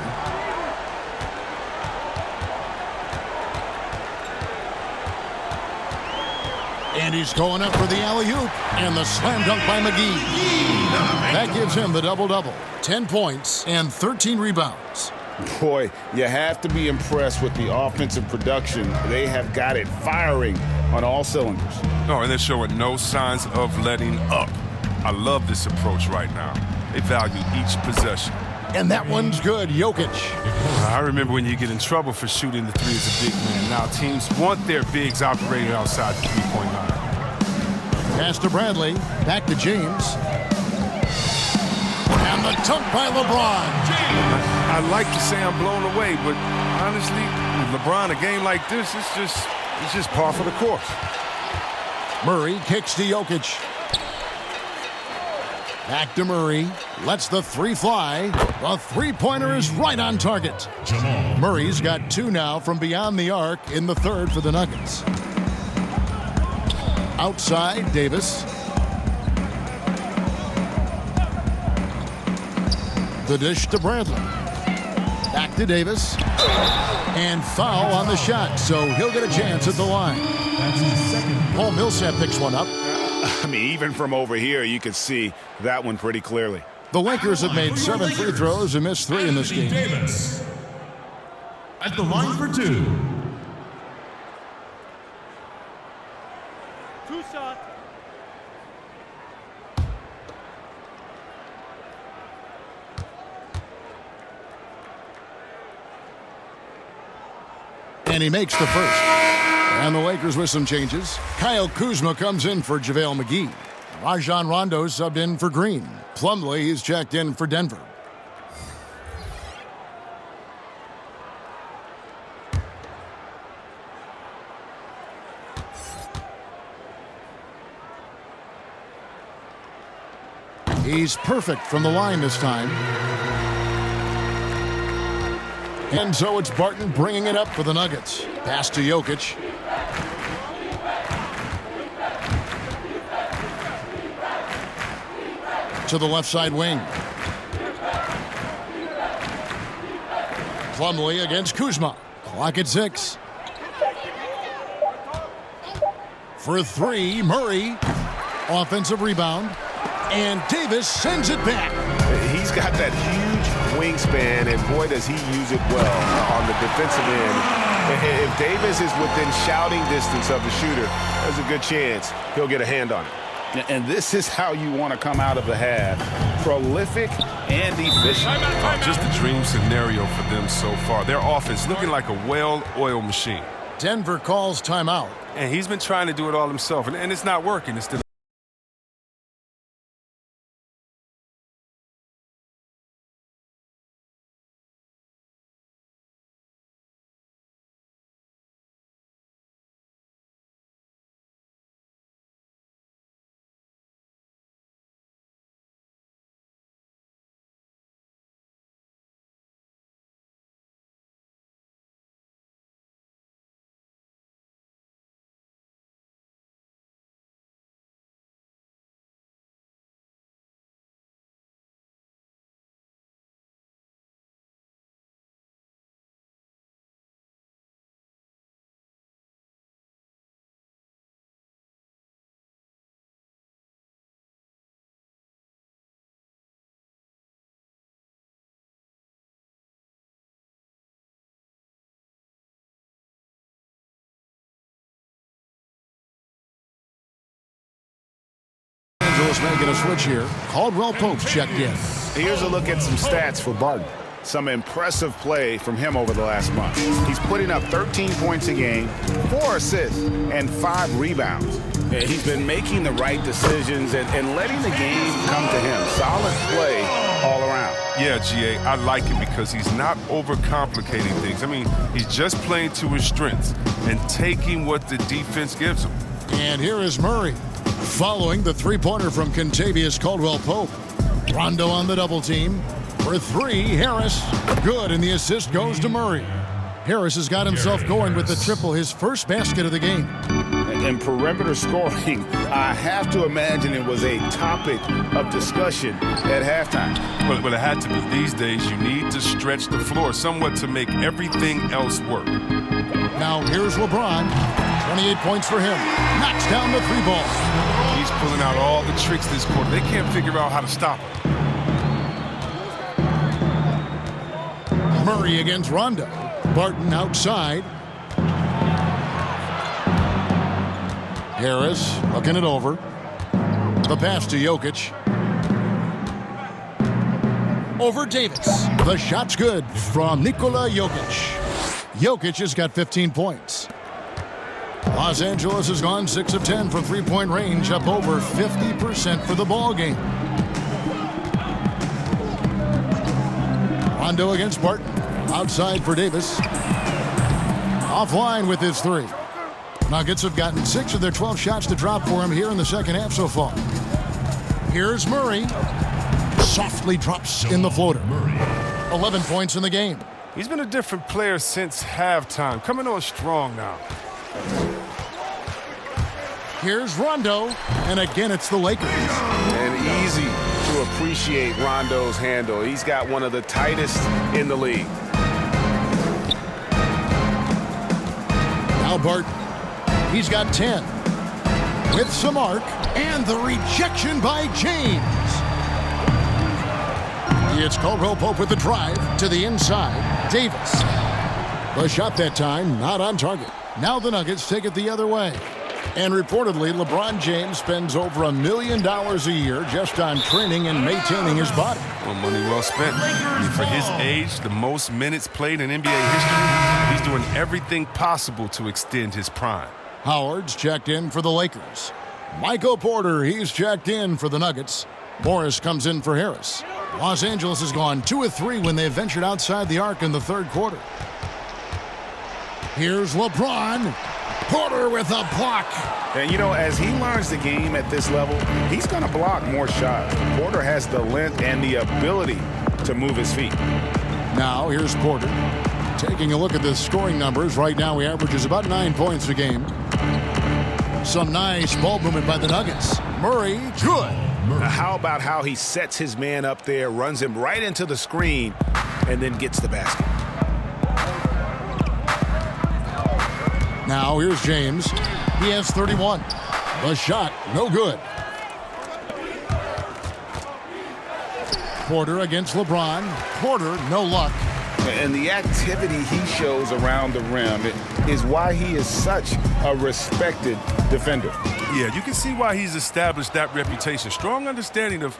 And he's going up for the alley-oop. And the slam dunk by McGee. That gives him the double-double. 10 points and 13 rebounds. Boy, you have to be impressed with the offensive production. They have got it firing on all cylinders. Oh, and they're showing no signs of letting up. I love this approach right now. They value each possession. And that one's good, Jokic. I remember when you get in trouble for shooting the 3 as a big man. Now teams want their bigs operating outside the 3-point line. Pass to Bradley. Back to James. And the dunk by LeBron. I'd like to say I'm blown away, but honestly, with LeBron, a game like this, it's just par for the course. Murray kicks to Jokic. Back to Murray. Lets the 3 fly. The 3-pointer is right on target. Murray's got 2 now from beyond the arc in the third for the Nuggets. Outside, Davis. The dish to Bradley. Back to Davis. And foul on the shot, so he'll get a chance at the line. Paul Millsap picks one up. I mean, even from over here, you could see that one pretty clearly. The Lakers have made 7 free throws and missed 3 in this game. Davis at the line for 2. 2 shots. And he makes the first. And the Lakers with some changes. Kyle Kuzma comes in for JaVale McGee. Rajon Rondo subbed in for Green. Plumlee is checked in for Denver. He's perfect from the line this time. And so it's Barton bringing it up for the Nuggets. Pass to Jokic. To the left side wing. Plumlee against Kuzma. Clock at 6. For 3, Murray. Offensive rebound. And Davis sends it back. He's got that huge wingspan, and boy, does he use it well on the defensive end. If Davis is within shouting distance of the shooter, there's a good chance he'll get a hand on it. And this is how you want to come out of the half. Prolific and efficient. Just a dream scenario for them so far. Their offense looking like a well-oiled machine. Denver calls timeout. And he's been trying to do it all himself, and it's not working. It's the Making a switch here. Caldwell Pope checked in. Here's a look at some stats for Barton. Some impressive play from him over the last month. He's putting up 13 points a game, 4 assists, and 5 rebounds. He's been making the right decisions and letting the game come to him. Solid play all around. Yeah, GA, I like it because he's not overcomplicating things. I mean, he's just playing to his strengths and taking what the defense gives him. And here is Murray. Following the three-pointer from Kentavious Caldwell-Pope. Rondo on the double team. For 3, Harris. Good, and the assist goes to Murray. Harris has got himself going with the triple, his first basket of the game. And perimeter scoring, I have to imagine it was a topic of discussion at halftime. Well, it had to be. These days, you need to stretch the floor somewhat to make everything else work. Now here's LeBron. 28 points for him. Knocks down the 3 ball. He's pulling out all the tricks this quarter. They can't figure out how to stop him. Murray against Rondo. Barton outside. Harris looking it over. The pass to Jokic. Over Davis. The shot's good from Nikola Jokic. Jokic has got 15 points. Los Angeles has gone 6 of 10 from three-point range, up over 50% for the ball game. Rondo against Barton. Outside for Davis. Offline with his 3. Nuggets have gotten 6 of their 12 shots to drop for him here in the second half so far. Here's Murray. Softly drops in the floater. 11 points in the game. He's been a different player since halftime. Coming on strong now. Here's Rondo, and again it's the Lakers. And easy to appreciate Rondo's handle. He's got one of the tightest in the league. Now Barton. He's got 10. With some arc, and the rejection by James. It's Caldwell-Pope with the drive to the inside. Davis. The shot that time, not on target. Now the Nuggets take it the other way. And reportedly, LeBron James spends over $1 million a year just on training and maintaining his body. Well, money well spent. I mean, for his age, the most minutes played in NBA history, he's doing everything possible to extend his prime. Howard's checked in for the Lakers. Michael Porter, he's checked in for the Nuggets. Morris comes in for Harris. Los Angeles has gone 2 of 3 when they ventured outside the arc in the third quarter. Here's LeBron. Porter with a block. And, you know, as he learns the game at this level, he's going to block more shots. Porter has the length and the ability to move his feet. Now, here's Porter. Taking a look at the scoring numbers. Right now, he averages about 9 points a game. Some nice ball movement by the Nuggets. Murray, good. Now, how about how he sets his man up there, runs him right into the screen, and then gets the basket. Now, here's James. He has 31. The shot, no good. Porter against LeBron. Porter, no luck. And the activity he shows around the rim is why he is such a respected defender. Yeah, you can see why he's established that reputation. Strong understanding of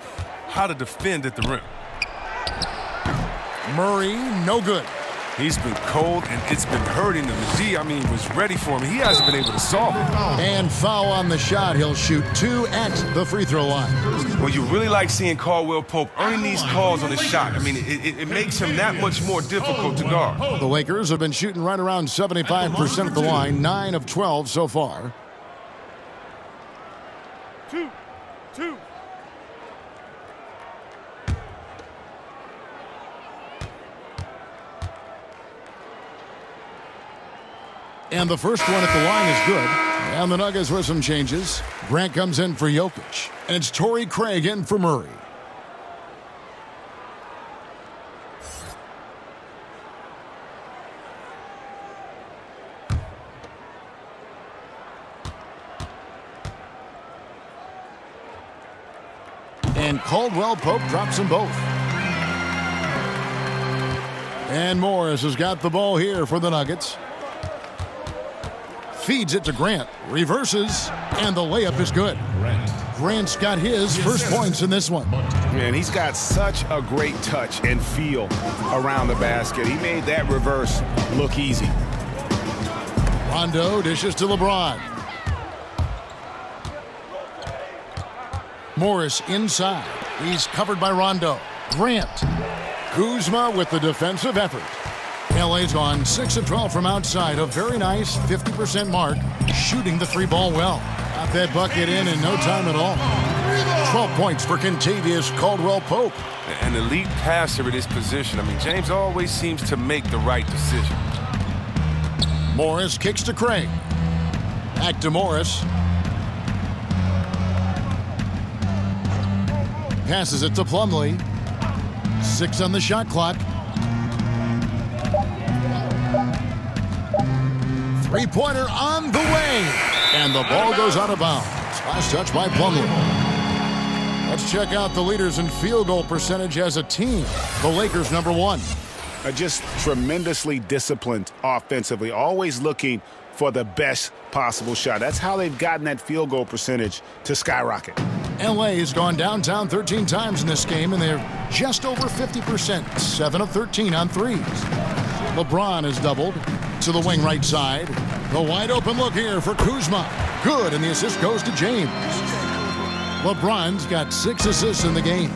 how to defend at the rim. Murray, no good. He's been cold, and it's been hurting him. The D, was ready for him. He hasn't been able to solve it. And foul on the shot. He'll shoot 2 at the free throw line. Well, you really like seeing Caldwell Pope earning these calls on his shot. It makes him that much more difficult to guard. The Lakers have been shooting right around 75% at the line, 9 of 12 so far. 2. And the first one at the line is good. And the Nuggets with some changes. Grant comes in for Jokic. And it's Torrey Craig in for Murray. And Caldwell Pope drops them both. And Morris has got the ball here for the Nuggets. Feeds it to Grant. Reverses. And the layup is good. Grant's got his first points in this one. Man, he's got such a great touch and feel around the basket. He made that reverse look easy. Rondo dishes to LeBron. Morris inside. He's covered by Rondo. Grant. Kuzma with the defensive effort. LA's gone 6 of 12 from outside. A very nice 50% mark. Shooting the 3-ball well. Got that bucket in no time at all. 12 points for Kentavious Caldwell-Pope. An elite passer at his position. James always seems to make the right decision. Morris kicks to Craig. Back to Morris. Passes it to Plumlee. 6 on the shot clock. 3-pointer on the way. And the ball goes out of bounds. Last touch by Plumlee. Let's check out the leaders in field goal percentage as a team. The Lakers, number 1. Just tremendously disciplined offensively. Always looking for the best possible shot. That's how they've gotten that field goal percentage to skyrocket. LA has gone downtown 13 times in this game, and they're just over 50%. 7 of 13 on threes. LeBron has doubled to the wing right side. The wide open look here for Kuzma. Good, and the assist goes to James. LeBron's got 6 assists in the game.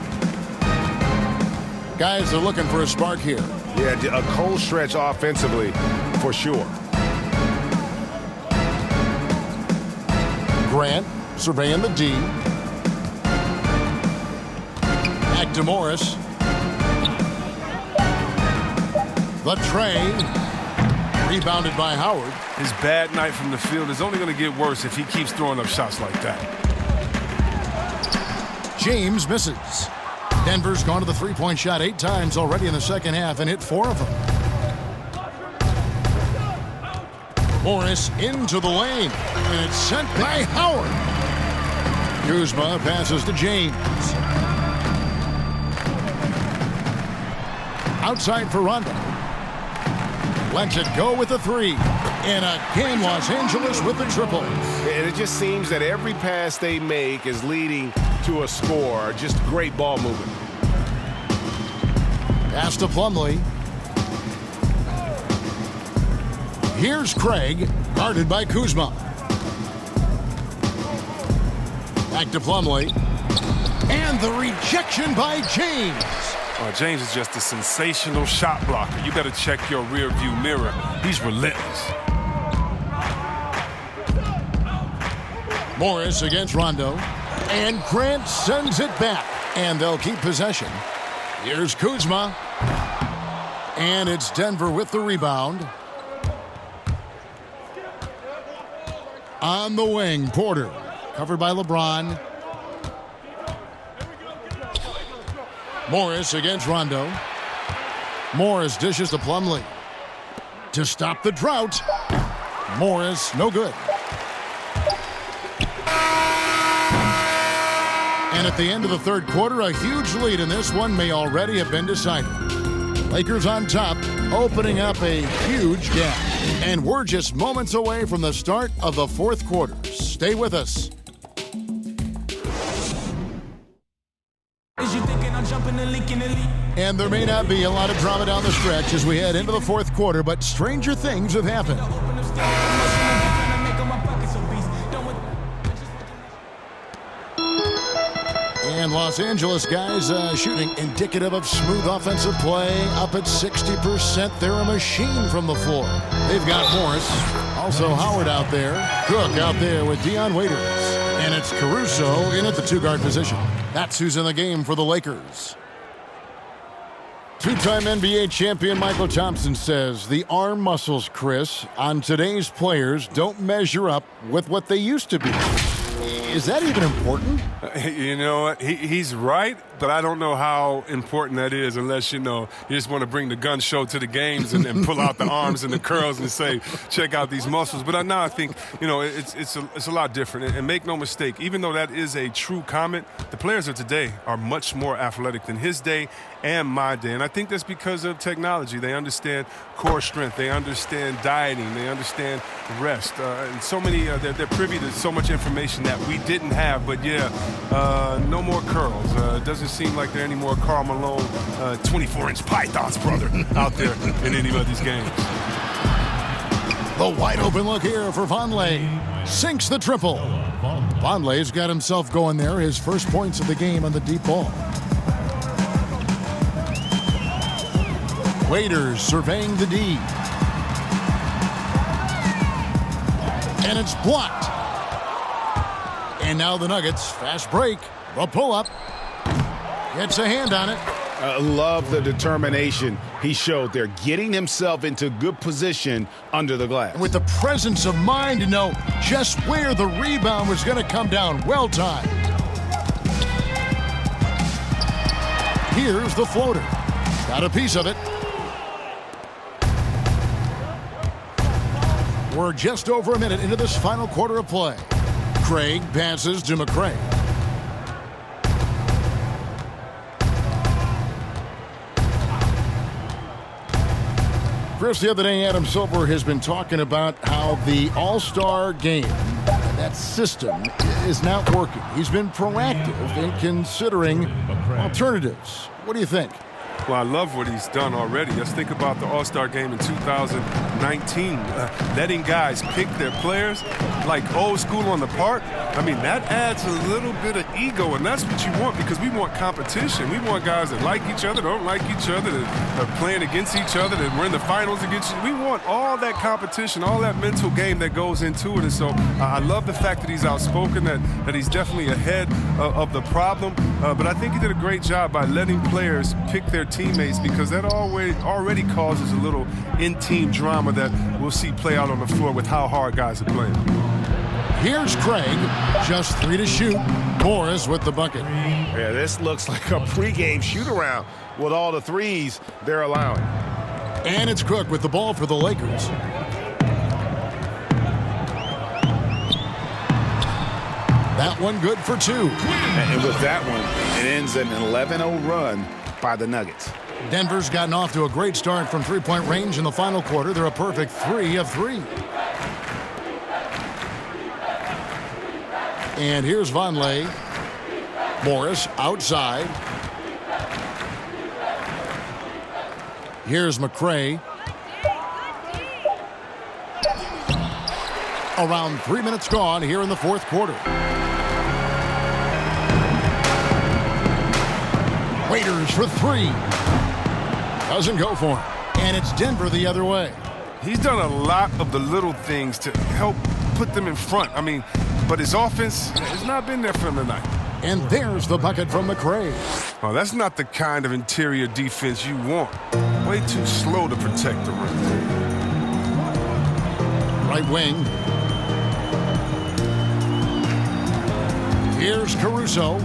Guys are looking for a spark here. Yeah, a cold stretch offensively for sure. Grant surveying the D. Back to Morris. The tray. Rebounded by Howard. His bad night from the field is only going to get worse if he keeps throwing up shots like that. James misses. Denver's gone to the three-point shot 8 times already in the second half and hit 4 of them. Morris into the lane. And it's sent by Howard. Kuzma passes to James. Outside for Rondo. Lets it go with a 3. And again, Los Angeles with the triple. And it just seems that every pass they make is leading to a score. Just great ball movement. Pass to Plumlee. Here's Craig, guarded by Kuzma. Back to Plumlee. And the rejection by James. James is just a sensational shot blocker. You got to check your rear view mirror. He's relentless. Morris against Rondo. And Grant sends it back. And they'll keep possession. Here's Kuzma. And it's Denver with the rebound. On the wing, Porter. Covered by LeBron. Morris against Rondo. Morris dishes to Plumlee. To stop the drought. Morris, no good. And at the end of the third quarter, a huge lead in this one may already have been decided. Lakers on top, opening up a huge gap. And we're just moments away from the start of the fourth quarter. Stay with us. And there may not be a lot of drama down the stretch as we head into the fourth quarter, but stranger things have happened. And Los Angeles guys shooting indicative of smooth offensive play, up at 60%. They're a machine from the floor. They've got Morris, also Howard out there, Cook out there with Dion Waiters. And it's Caruso in at the two-guard position. That's who's in the game for the Lakers. Two-time NBA champion Michael Thompson says the arm muscles, Chris, on today's players don't measure up with what they used to be. Is that even important? You know what? He's right, but I don't know how important that is unless, you just want to bring the gun show to the games and pull out the arms and the curls and say, check out these muscles. But now I think, it's a lot different. And make no mistake, even though that is a true comment, the players of today are much more athletic than his day and my day. And I think that's because of technology. They understand core strength. They understand dieting. They understand rest. And so many, they're privy to so much information that we didn't have. But, no more curls. It doesn't seem like there are any more Karl Malone 24-inch pythons, brother, out there in any of these games. The wide open look here for Vonleh. Sinks the triple. Vonleh's got himself going there. His first points of the game on the deep ball. Waiters surveying the D. And it's blocked. And now the Nuggets, fast break, the pull-up. Gets a hand on it. I love the determination he showed there, getting himself into good position under the glass. With the presence of mind to know just where the rebound was going to come down. Well timed. Here's the floater. Got a piece of it. We're just over a minute into this final quarter of play. Craig passes to McCray. Chris, the other day, Adam Silver has been talking about how the All-Star game, that system, is not working. He's been proactive in considering alternatives. What do you think? Well, I love what he's done already. Let's think about the All-Star game in 2019. Letting guys pick their players like old school on the park. I mean, that adds a little bit of ego, and that's what you want because we want competition. We want guys that like each other, don't like each other, that are playing against each other, that we're in the finals against you. We want all that competition, all that mental game that goes into it. And so I love the fact that he's outspoken, that he's definitely ahead of the problem. But I think he did a great job by letting players pick their teammates because that already causes a little in-team drama that we'll see play out on the floor with how hard guys are playing. Here's Craig, just 3 to shoot. Morris with the bucket. Yeah, this looks like a pregame shoot-around with all the threes they're allowing. And it's Cook with the ball for the Lakers. That one good for 2. And with that one, it ends an 11-0 run by the Nuggets. Denver's gotten off to a great start from three-point range in the final quarter. They're a perfect 3 of 3. And here's Vonleh. Morris outside. Here's McCray. Around 3 minutes gone here in the fourth quarter. Waiters for 3. Doesn't go for him. And it's Denver the other way. He's done a lot of the little things to help put them in front. I mean, but his offense has not been there for him tonight. And there's the bucket from McCray. Oh, that's not the kind of interior defense you want. Way too slow to protect the rim. Right wing. Here's Caruso.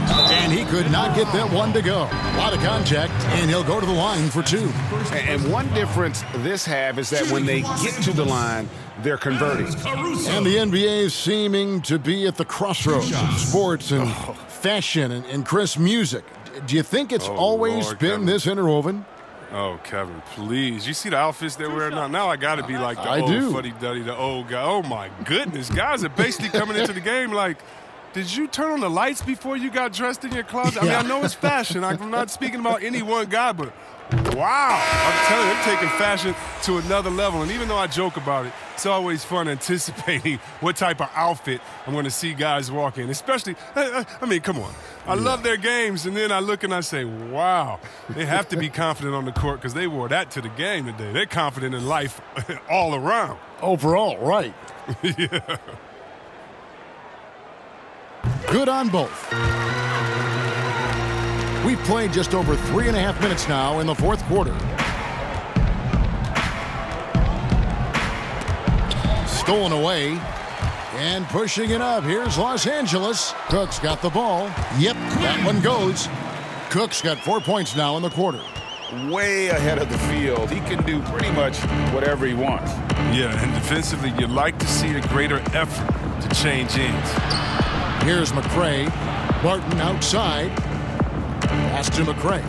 And he could not get that one to go. A lot of contact, and he'll go to the line for two. And one difference this half is that when they get to the line, they're converting. And the NBA is seeming to be at the crossroads of sports and fashion and Chris, music. Do you think it's always been Kevin. this interwoven? Oh, Kevin, please. You see the outfits they're wearing now? Now I got to be like the old fuddy-duddy, the old guy. Oh, my goodness. Guys are basically coming into the game like, did you turn on the lights before you got dressed in your closet? I mean, I know it's fashion. I'm not speaking about any one guy, but wow. I'm telling you, they're taking fashion to another level. And even though I joke about it, it's always fun anticipating what type of outfit I'm going to see guys walk in. Especially, I mean, come on. I love their games, and then I look and I say, wow, they have to be confident on the court because they wore that to the game today. They're confident in life all around. Overall, right. Yeah. Good on both. We've played just over 3.5 minutes now in the fourth quarter. Stolen away and pushing it up. Here's Los Angeles. Cook's got the ball. Yep, that one goes. Cook's got 4 points now in the quarter. Way ahead of the field. He can do pretty much whatever he wants. Yeah, and defensively, you'd like to see a greater effort to change ends. Here's McCray. Barton outside. Pass to McCray.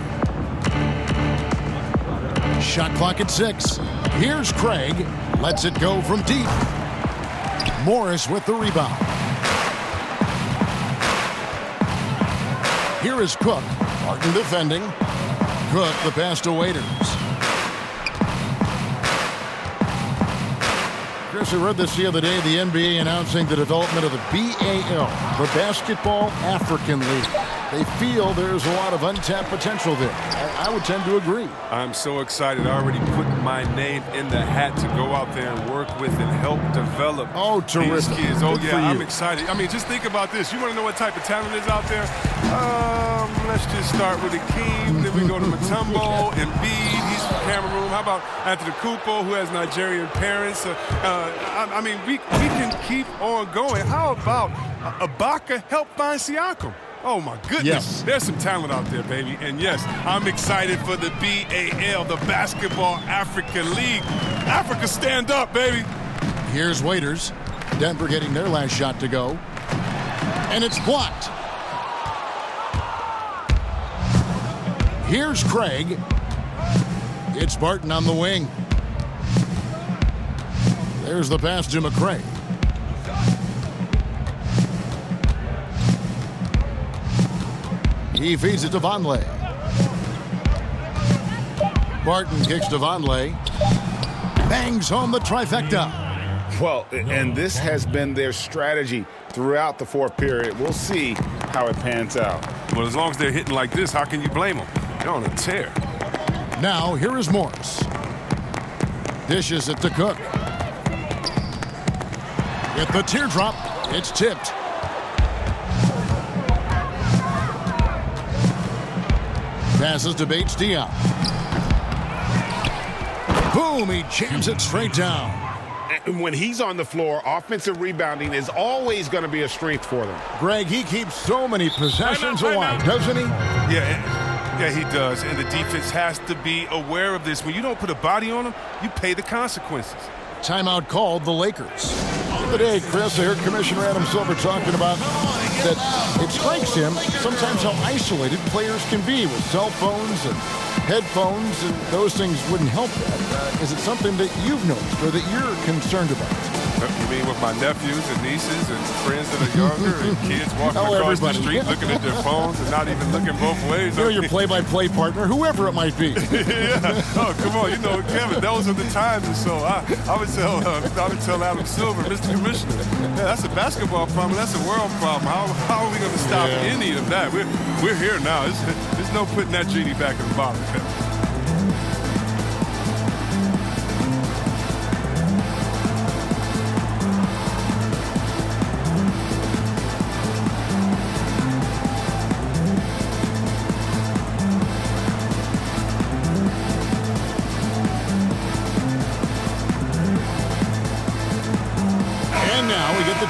Shot clock at 6. Here's Craig. Lets it go from deep. Morris with the rebound. Here is Cook. Barton defending. Cook the pass to Waiters. Chris, I read this the other day, the NBA announcing the development of the BAL, the Basketball African League. They feel there's a lot of untapped potential there. I would tend to agree. I'm so excited. I already put my name in the hat to go out there and work with and help develop these kids. Oh, yeah, I'm excited. I mean, just think about this. You want to know what type of talent is out there? Let's just start with Akeem. Then we go to Mutombo, Embiid. He's from Cameroon. How about Antetokounmpo, who has Nigerian parents? I mean, we can keep on going. How about Ibaka help find Siakam? Oh, my goodness. Yes. There's some talent out there, baby. And, yes, I'm excited for the BAL, the Basketball African League. Africa, stand up, baby. Here's Waiters. Denver getting their last shot to go. And it's blocked. Here's Craig. It's Barton on the wing. There's the pass to McCray. He feeds it to Vonleh. Barton kicks to Vonleh. Bangs home the trifecta. Well, and this has been their strategy throughout the fourth period. We'll see how it pans out. Well, as long as they're hitting like this, how can you blame them? They're on a tear. Now, here is Morris. Dishes it to Cook. With the teardrop, it's tipped. Passes to Bates-Diop. Boom, he jams it straight down. And when he's on the floor, offensive rebounding is always going to be a strength for them. Greg, he keeps so many possessions alive, doesn't he? Yeah, he does. And the defense has to be aware of this. When you don't put a body on them, you pay the consequences. Timeout called the Lakers. Today, Chris, I heard Commissioner Adam Silver talking about that it strikes him sometimes how isolated players can be with cell phones and headphones, and those things wouldn't help that. Is it something that you've noticed or that you're concerned about? You mean with my nephews and nieces and friends that are younger and kids walking across the street looking at their phones and not even looking both ways? You're your play-by-play partner, whoever it might be. Yeah. Oh, come on. You know, Kevin, those are the times. And so I would tell Adam Silver, Mr. Commissioner, yeah, that's a basketball problem. That's a world problem. How are we going to stop any of that? We're here now. There's no putting that genie back in the bottle, Kevin.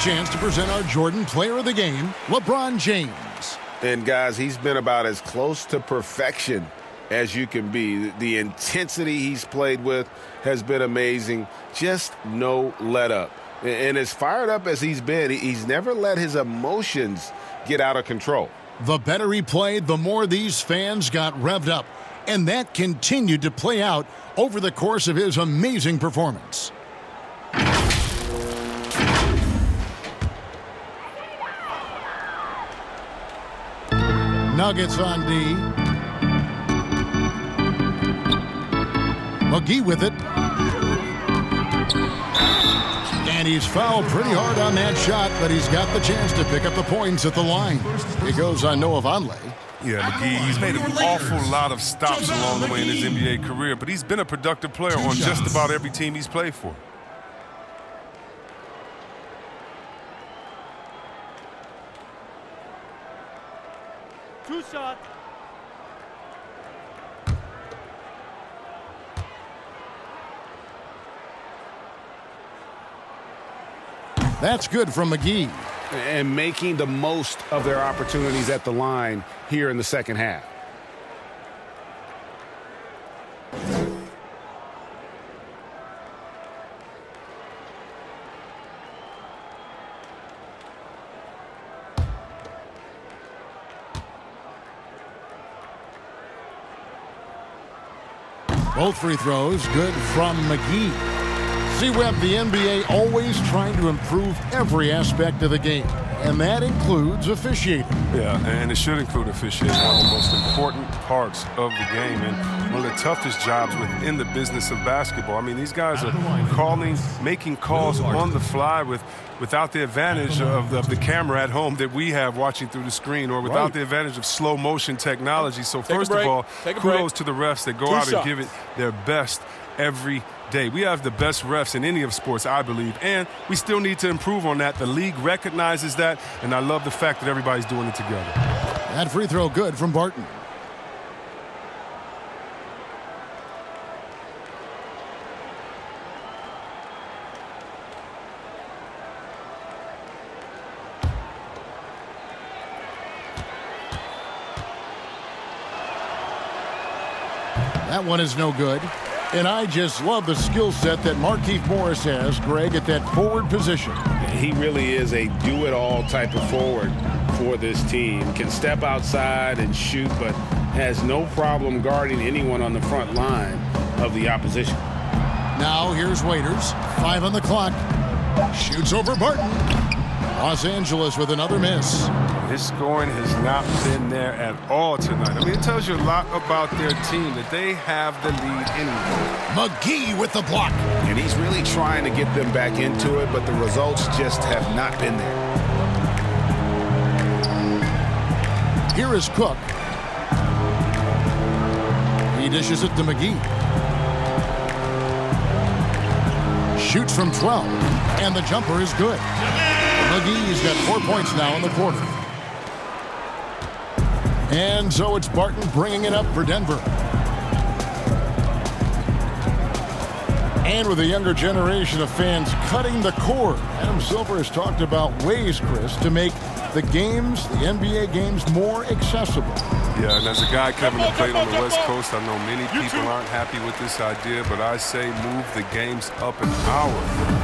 chance to present our Jordan Player of the Game, LeBron James. And, guys, he's been about as close to perfection as you can be. The intensity he's played with has been amazing. Just no let up. And as fired up as he's been, he's never let his emotions get out of control. The better he played, the more these fans got revved up. And that continued to play out over the course of his amazing performance. Nuggets on D. McGee with it. And he's fouled pretty hard on that shot, but he's got the chance to pick up the points at the line. It goes on Noah Vonleh. Yeah, McGee, he's made an awful lot of stops along the way in his NBA career, but he's been a productive player on just about every team he's played for. Two shots. That's good from McGee. And making the most of their opportunities at the line here in the second half. Both free throws good from McGee. See, Webb, the NBA always trying to improve every aspect of the game, and that includes officiating. Yeah, and it should include officiating, one of the most important parts of the game and one of the toughest jobs within the business of basketball. I mean, these guys are making calls on the fly without the advantage of the camera at home that we have watching through the screen, or without the advantage of slow motion technology. So first of all, kudos to the refs that go out and give it their best every day. We have the best refs in any of sports, I believe, and we still need to improve on that. The league recognizes that, and I love the fact that everybody's doing it together. That free throw good from Barton. That one is no good. And I just love the skill set that Markieff Morris has, Greg, at that forward position. He really is a do-it-all type of forward for this team. Can step outside and shoot, but has no problem guarding anyone on the front line of the opposition. Now here's Waiters. 5 on the clock. Shoots over Barton. Los Angeles with another miss. His scoring has not been there at all tonight. I mean, it tells you a lot about their team that they have the lead anyway. McGee with the block. And he's really trying to get them back into it, but the results just have not been there. Here is Cook. He dishes it to McGee. Shoots from 12, and the jumper is good. McGee's got 4 points now in the quarter. And so it's Barton bringing it up for Denver. And with a younger generation of fans cutting the cord, Adam Silver has talked about ways, Chris, to make the games, the NBA games, more accessible. Yeah, and as a guy coming to play on the West Coast, I know many people aren't happy with this idea, but I say move the games up an hour.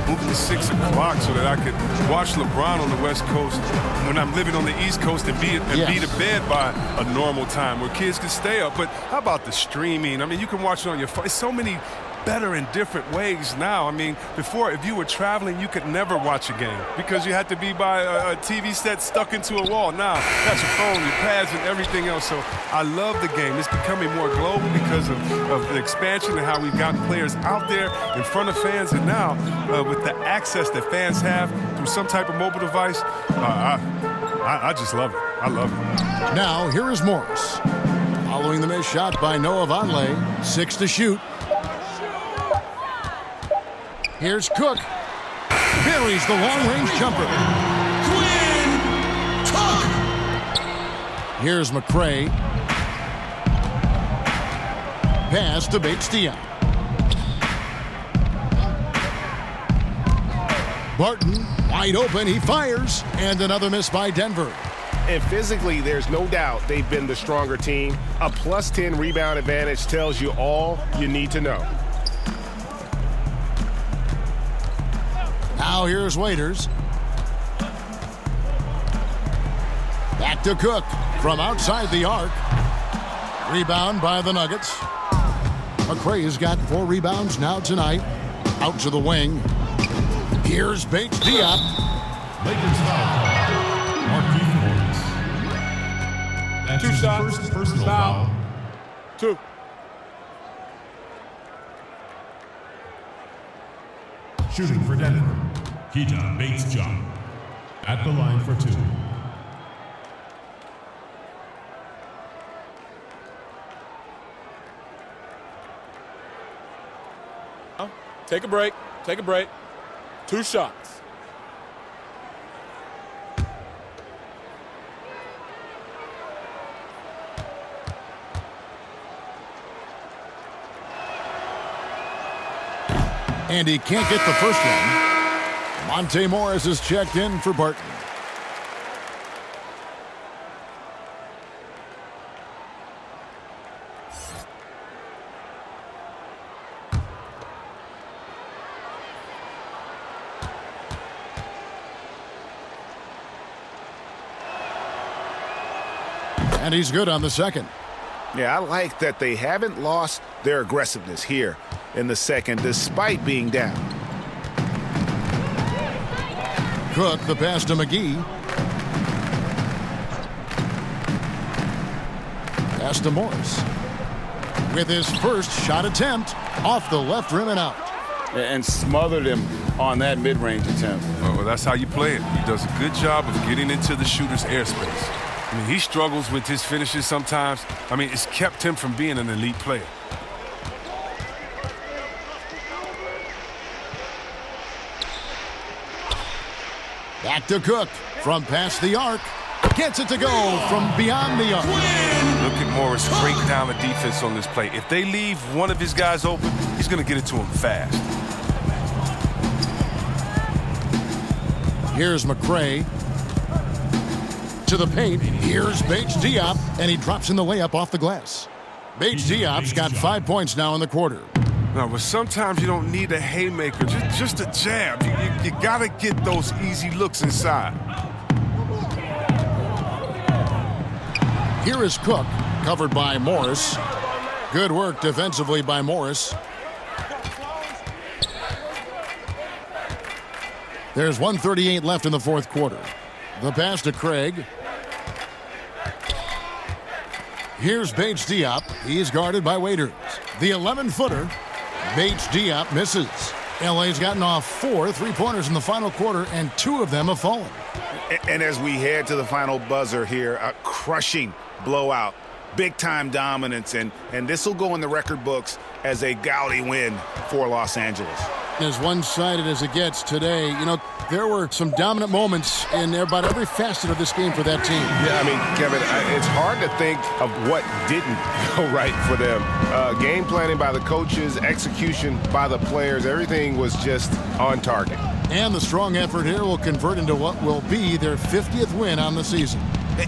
Move it to 6 o'clock so that I could watch LeBron on the West Coast when I'm living on the East Coast and be to bed by a normal time where kids can stay up. But how about the streaming? I mean, you can watch it on your phone. It's so many better in different ways now. I mean, before, if you were traveling, you could never watch a game because you had to be by a TV set stuck into a wall. Now, you got your phone, your pads, and everything else. So I love the game. It's becoming more global because of the expansion and how we've gotten players out there in front of fans. And now, with the access that fans have through some type of mobile device, I just love it. I love it. Now, here is Morris. Following the missed shot by Noah Vonleh. 6 to shoot. Here's Cook. Buries the long-range jumper. Quinn Cook. Here's McCray. Pass to Bates-Diop. Barton, wide open, he fires, and another miss by Denver. And physically, there's no doubt they've been the stronger team. A plus 10 rebound advantage tells you all you need to know. Now here's Waiters. Back to Cook from outside the arc. Rebound by the Nuggets. McRae's got 4 rebounds now tonight. Out to the wing. Here's Bates Diop. Lakers foul call. Marquise Morris. That's his first personal foul. 2. Shooting for Denver. Keita Bates-Diop. At the line for 2. Take a break. Take a break. 2 shots. And he can't get the first one. Monte Morris is checked in for Barton. And he's good on the second. Yeah, I like that they haven't lost their aggressiveness here in the second, despite being down. Cook, the pass to McGee. Pass to Morris. With his first shot attempt, off the left rim and out. And smothered him on that mid-range attempt. Well, that's how you play it. He does a good job of getting into the shooter's airspace. I mean, he struggles with his finishes sometimes. I mean, it's kept him from being an elite player. Back to Cook from past the arc. Gets it to go from beyond the arc. Look at Morris break down the defense on this play. If they leave one of his guys open, he's going to get it to him fast. Here's McRae. To the paint. Here's Bates Diop, and he drops in the layup off the glass. Bates Diop's got 5 points now in the quarter. No, but sometimes you don't need a haymaker, just a jab. You got to get those easy looks inside. Here is Cook, covered by Morris. Good work defensively by Morris. There's 1:38 left in the fourth quarter. The pass to Craig. Here's Bates Diop. He's guarded by Waiters. The 11-footer. Bates Diop misses. LA's gotten off 4 3-pointers in the final quarter, and 2 of them have fallen. And as we head to the final buzzer here, a crushing blowout, big-time dominance, and this will go in the record books as a gaudy win for Los Angeles. As one-sided as it gets today, you know, there were some dominant moments in about every facet of this game for that team. Yeah, I mean, Kevin, it's hard to think of what didn't go right for them. Game planning by the coaches, execution by the players, everything was just on target. And the strong effort here will convert into what will be their 50th win on the season.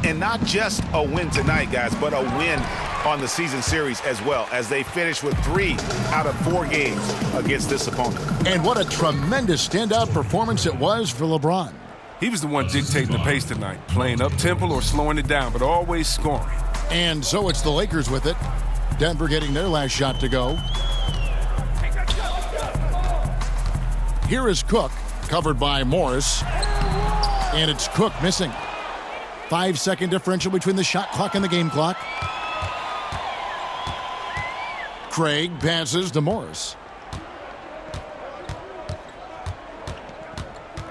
And not just a win tonight, guys, but a win on the season series as well, as they finish with 3 out of 4 games against this opponent. And what a tremendous standout performance it was for LeBron. He was the one dictating the pace tonight, playing up-tempo or slowing it down, but always scoring. And so it's the Lakers with it. Denver getting their last shot to go. Here is Cook, covered by Morris. And it's Cook missing. 5-second differential between the shot clock and the game clock. Craig passes to Morris.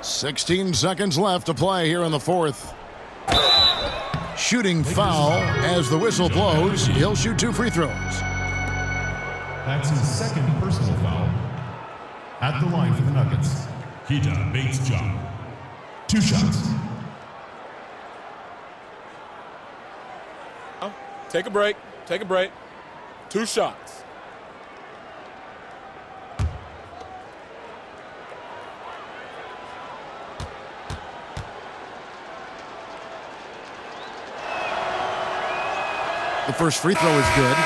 16 seconds left to play here in the fourth. Shooting foul as the whistle blows. He'll shoot 2 free throws. That's his second personal foul. At the line for the Nuggets, Keita Bates-Diop. 2 shots. Take a break. Take a break. 2 shots. The first free throw is good.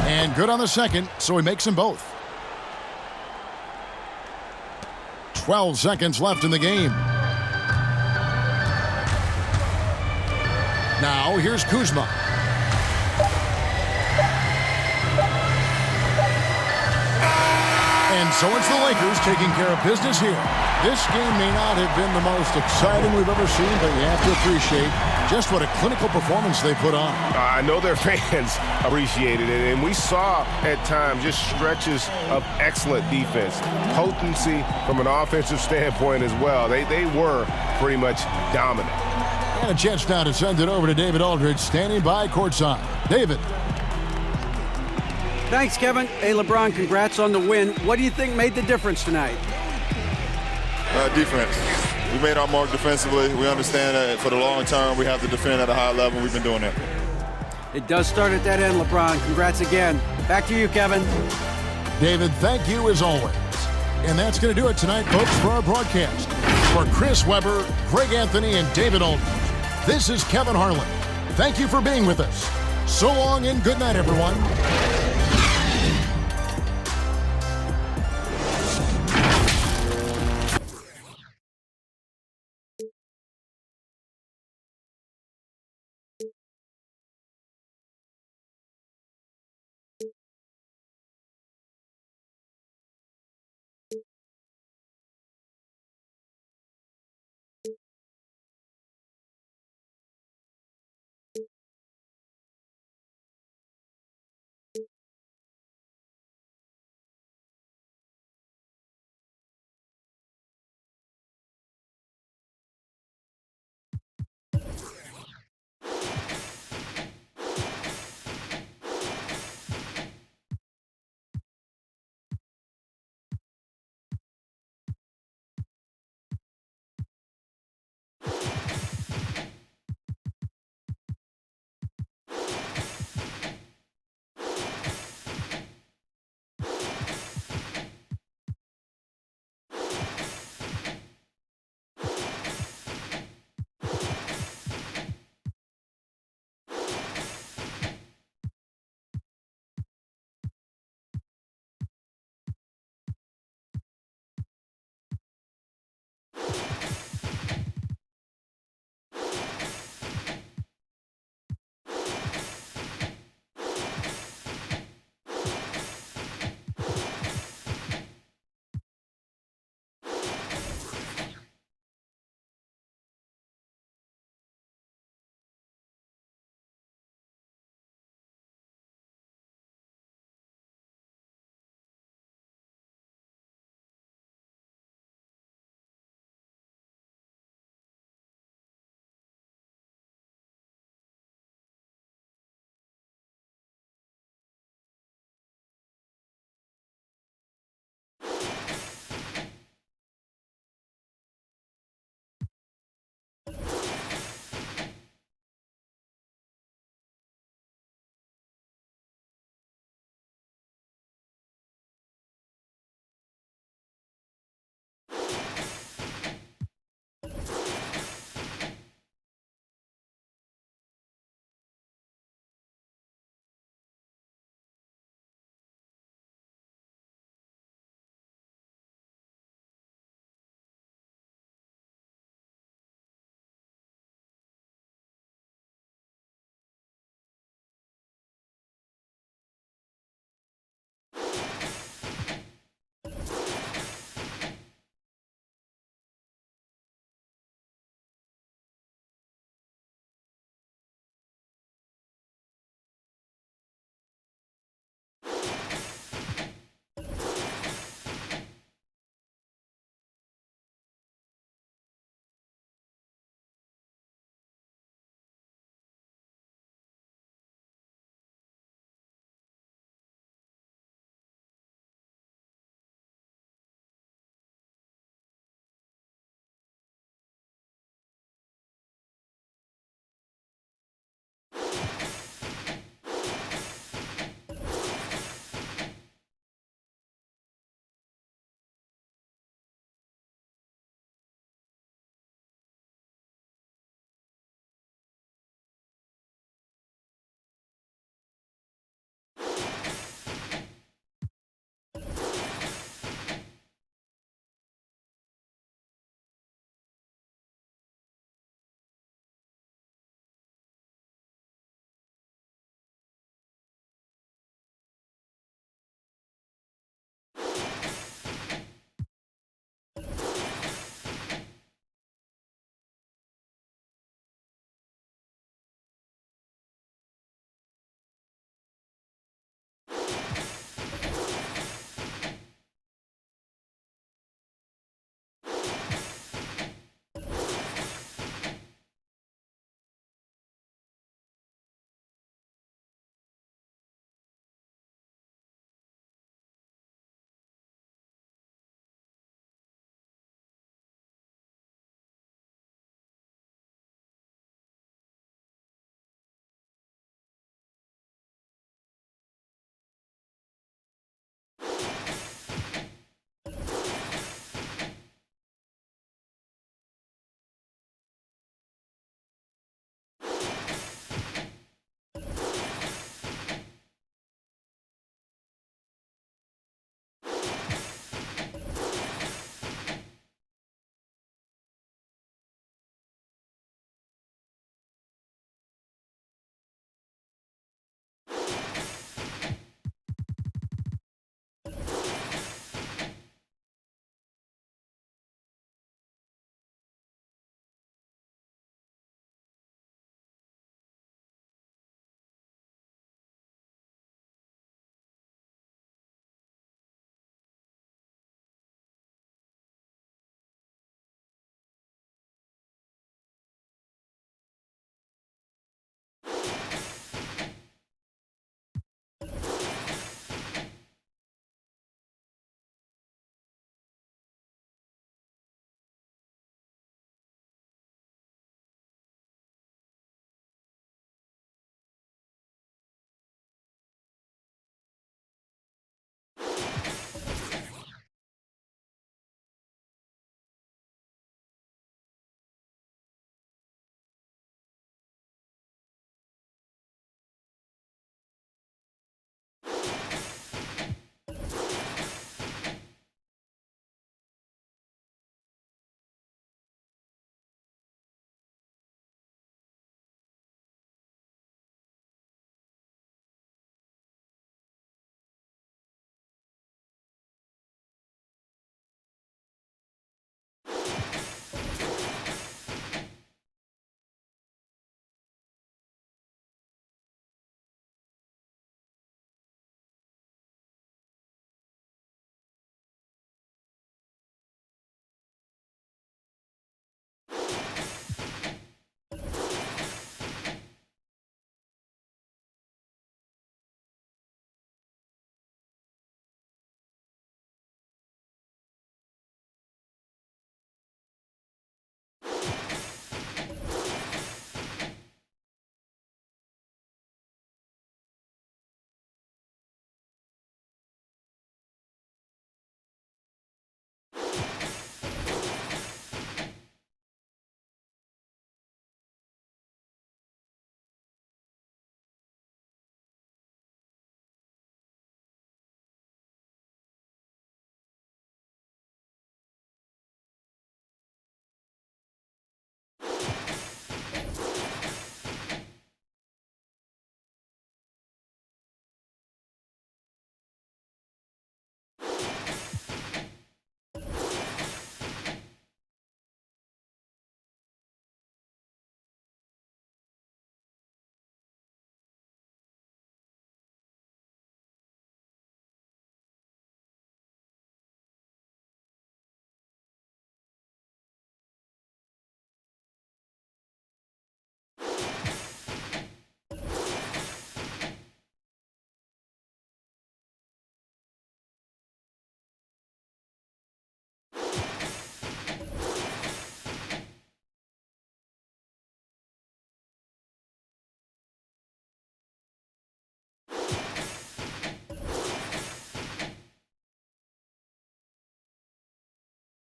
And good on the second, so he makes them both. 12 seconds left in the game. Now here's Kuzma. And so it's the Lakers taking care of business here. This game may not have been the most exciting we've ever seen, but you have to appreciate just what a clinical performance they put on. I know their fans appreciated it, and we saw at times just stretches of excellent defense, potency from an offensive standpoint as well. They were pretty much dominant. And a chance now to send it over to David Aldridge, standing by courtside. David. Thanks, Kevin. Hey, LeBron, congrats on the win. What do you think made the difference tonight? Defense. We made our mark defensively. We understand that for the long term, we have to defend at a high level. We've been doing that. It does start at that end, LeBron. Congrats again. Back to you, Kevin. David, thank you as always. And that's going to do it tonight, folks, for our broadcast. For Chris Webber, Greg Anthony, and David Aldridge, this is Kevin Harlan. Thank you for being with us. So long and good night, everyone.